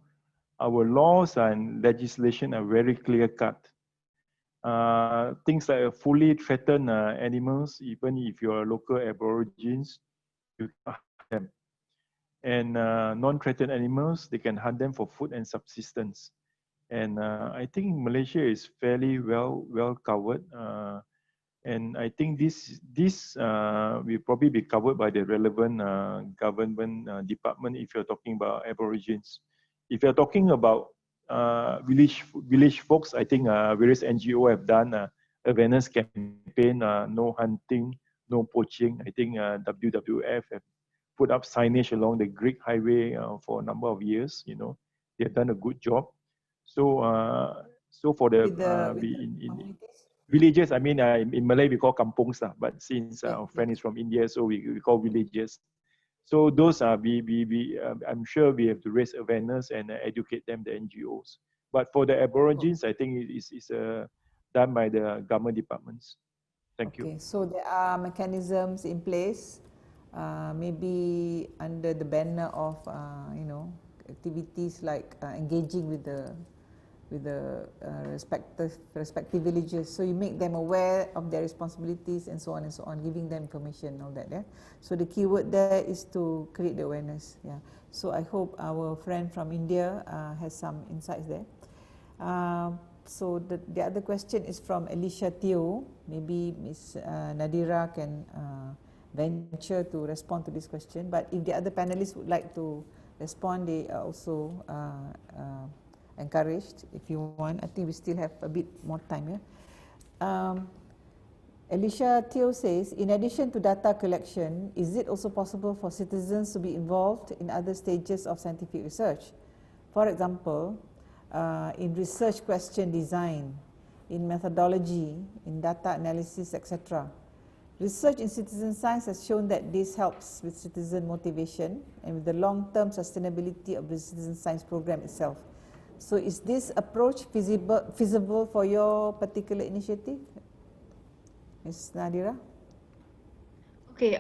Our laws and legislation are very clear-cut. Things like fully threatened animals, even if you are local aborigines, you can hunt them. And non-threatened animals, they can hunt them for food and subsistence. And I think Malaysia is fairly well covered. And I think this will probably be covered by the relevant government department if you're talking about aborigines. If you're talking about village folks, I think various NGO have done awareness campaign, no hunting, no poaching. I think WWF have put up signage along the Greek Highway for a number of years. You know, they have done a good job. So for the villages, I mean, in Malay we call kampongs, but since our friend is from India, so we call villages. So those are I'm sure we have to raise awareness and educate them, the NGOs. But for the aborigines, I think it's done by the government departments. Thank you. Okay, so there are mechanisms in place, maybe under the banner of you know, activities like engaging with the respective villages. So you make them aware of their responsibilities and so on, giving them information and all that. Yeah. So the key word there is to create the awareness. Yeah. So I hope our friend from India has some insights there. So the other question is from Alicia Teo. Maybe Ms. Nadira can venture to respond to this question. But if the other panelists would like to respond, they are also encouraged if you want. I think we still have a bit more time. Yeah? Alicia Teo says, in addition to data collection, is it also possible for citizens to be involved in other stages of scientific research? For example, in research question design, in methodology, in data analysis, etc. Research in citizen science has shown that this helps with citizen motivation and with the long-term sustainability of the citizen science program itself. So is this approach feasible for your particular initiative, Ms. Nadira? Okay,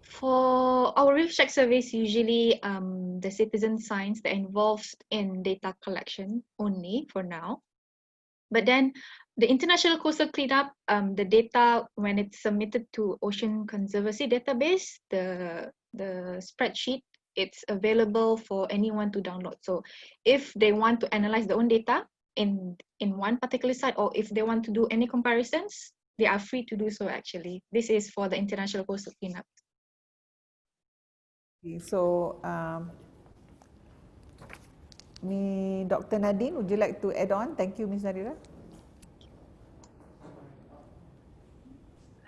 for our Recheck surveys, usually the citizen science that involves in data collection only for now. But then the International Coastal Cleanup, the data, when it's submitted to Ocean Conservancy database, the spreadsheet, it's available for anyone to download. So if they want to analyze their own data in one particular site, or if they want to do any comparisons, they are free to do so actually. This is for the International Coastal Cleanup. So, Dr. Nadine, would you like to add on? Thank you, Ms. Nadira.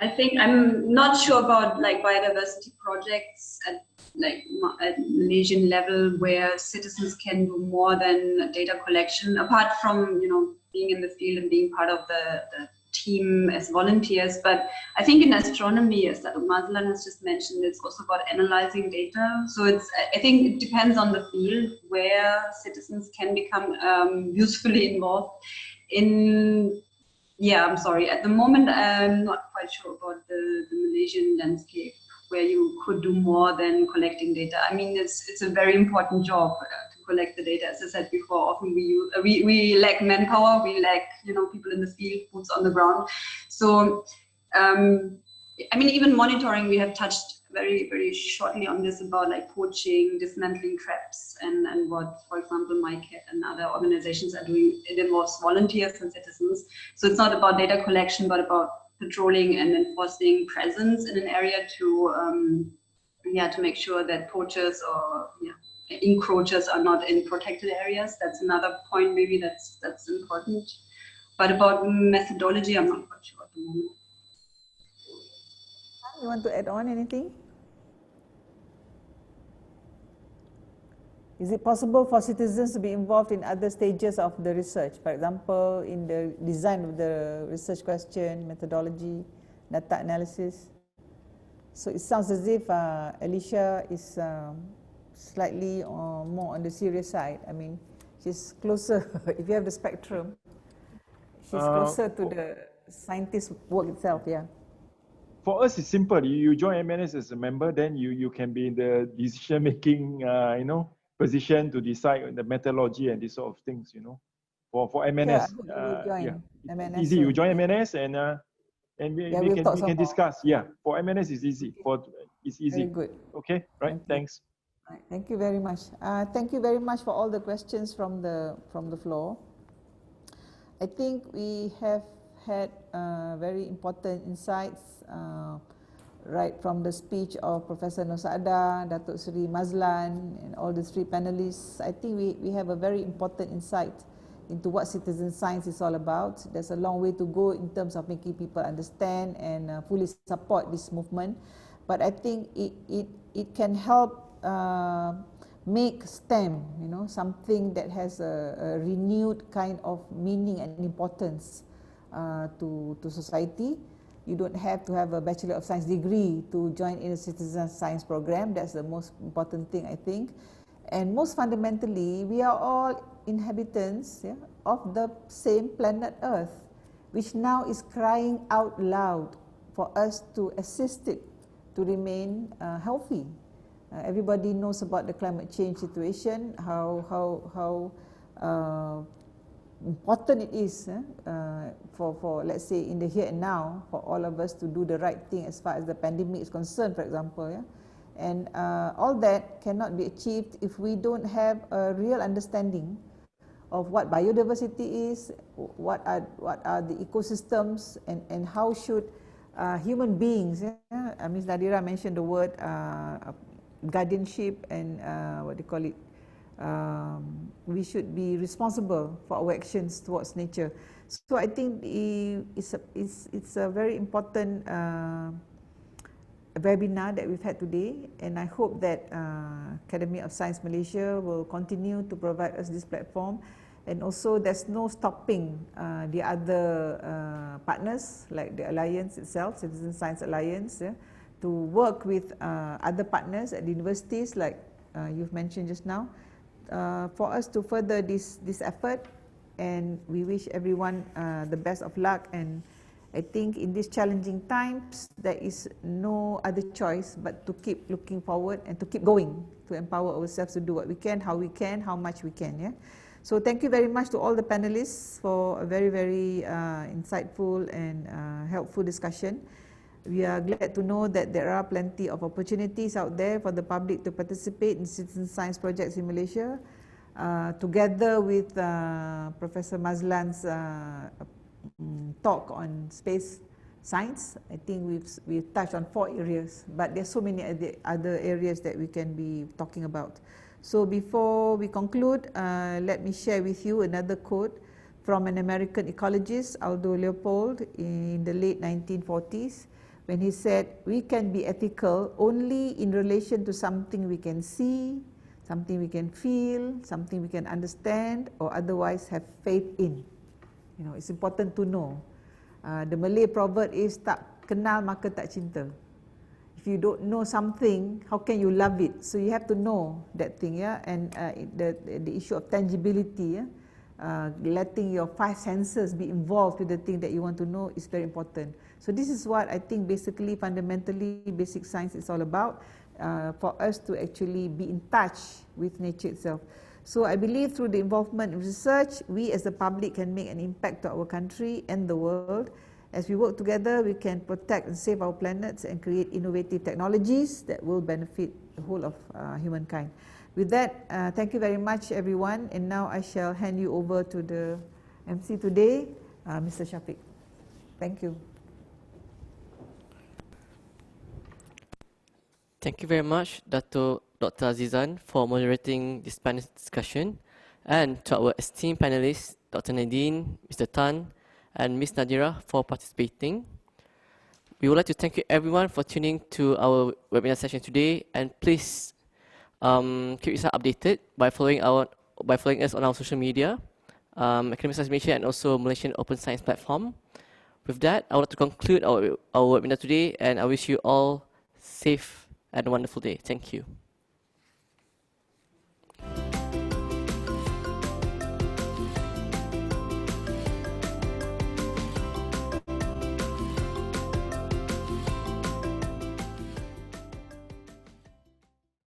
I think I'm not sure about like biodiversity projects at Malaysian level where citizens can do more than data collection, apart from, you know, being in the field and being part of the team as volunteers. But I think in astronomy, as Dr. Mazlan has just mentioned, it's also about analyzing data. So I think it depends on the field where citizens can become usefully involved in. Yeah, I'm sorry. At the moment, I'm not quite sure about the Malaysian landscape where you could do more than collecting data. I mean, it's a very important job to collect the data. As I said before, often we lack manpower, we lack people in the field, boots on the ground. So, I mean, even monitoring, we have touched very, very shortly on this about like poaching, dismantling traps, and what, for example, MyCat and other organizations are doing. It involves volunteers and citizens. So it's not about data collection, but about patrolling and enforcing presence in an area to make sure that poachers or encroachers are not in protected areas. That's another point maybe that's important. But about methodology, I'm not quite sure at the moment. You want to add on anything? Is it possible for citizens to be involved in other stages of the research? For example, in the design of the research question, methodology, data analysis? So it sounds as if Alicia is slightly more on the serious side. I mean, she's closer, if you have the spectrum, she's closer to the scientist work itself, yeah. For us, it's simple. You join MNS as a member, then you can be in the decision-making, position to decide the methodology and these sort of things, For MNS, MNS easy. You join MNS and we can discuss. Yeah, for MNS it's easy. It's easy. Very good. Okay, right. Thanks. Right. Thank you very much. Thank you very much for all the questions from the floor. I think we have had very important insights right from the speech of Professor Nosada, Datuk Seri Mazlan, and all the three panelists. I think we have a very important insight into what citizen science is all about. There's a long way to go in terms of making people understand and fully support this movement. But I think it can help make STEM, something that has a renewed kind of meaning and importance to society. You don't have to have a Bachelor of Science degree to join in a citizen science program. That's the most important thing, I think. And most fundamentally, we are all inhabitants of the same planet Earth, which now is crying out loud for us to assist it to remain healthy. Everybody knows about the climate change situation, how important it is for let's say in the here and now for all of us to do the right thing as far as the pandemic is concerned, for example, and all that cannot be achieved if we don't have a real understanding of what biodiversity is, what are the ecosystems, and how should human beings, Ms. Nadira mentioned the word guardianship and what do you call it, we should be responsible for our actions towards nature. So I think it's a very important webinar that we've had today, and I hope that Academy of Science Malaysia will continue to provide us this platform, and also there's no stopping the other partners like the Alliance itself, Citizen Science Alliance, to work with other partners at the universities like you've mentioned just now, for us to further this effort. And we wish everyone the best of luck, and I think in these challenging times there is no other choice but to keep looking forward and to keep going, to empower ourselves to do what we can, how much we can. So thank you very much to all the panelists for a very, very insightful and helpful discussion. We are glad to know that there are plenty of opportunities out there for the public to participate in citizen science projects in Malaysia. Together with Professor Mazlan's talk on space science, I think we've touched on 4 areas, but there's so many other areas that we can be talking about. So before we conclude, let me share with you another quote from an American ecologist, Aldo Leopold, in the late 1940s, when he said, "We can be ethical only in relation to something we can see, something we can feel, something we can understand, or otherwise have faith in." It's important to know The Malay proverb is tak kenal maka tak cinta. If you don't know something, how can you love it? So you have to know that thing, yeah. And the issue of tangibility, yeah, letting your 5 senses be involved with the thing that you want to know is very important. So this is what I think basically, fundamentally, basic science is all about, for us to actually be in touch with nature itself. So I believe through the involvement in research, we as the public can make an impact to our country and the world. As we work together, we can protect and save our planets and create innovative technologies that will benefit the whole of humankind. With that, thank you very much, everyone. And now I shall hand you over to the MC today, Mr. Shafiq. Thank you. Thank you very much, Dr. Azizan, for moderating this panel discussion, and to our esteemed panelists, Dr. Nadine, Mr. Tan, and Ms. Nadira for participating. We would like to thank you everyone for tuning to our webinar session today, and please keep yourself updated by following us on our social media, Academic Science Malaysia, and also Malaysian Open Science Platform. With that, I would like to conclude our webinar today, and I wish you all safe and a wonderful day. Thank you.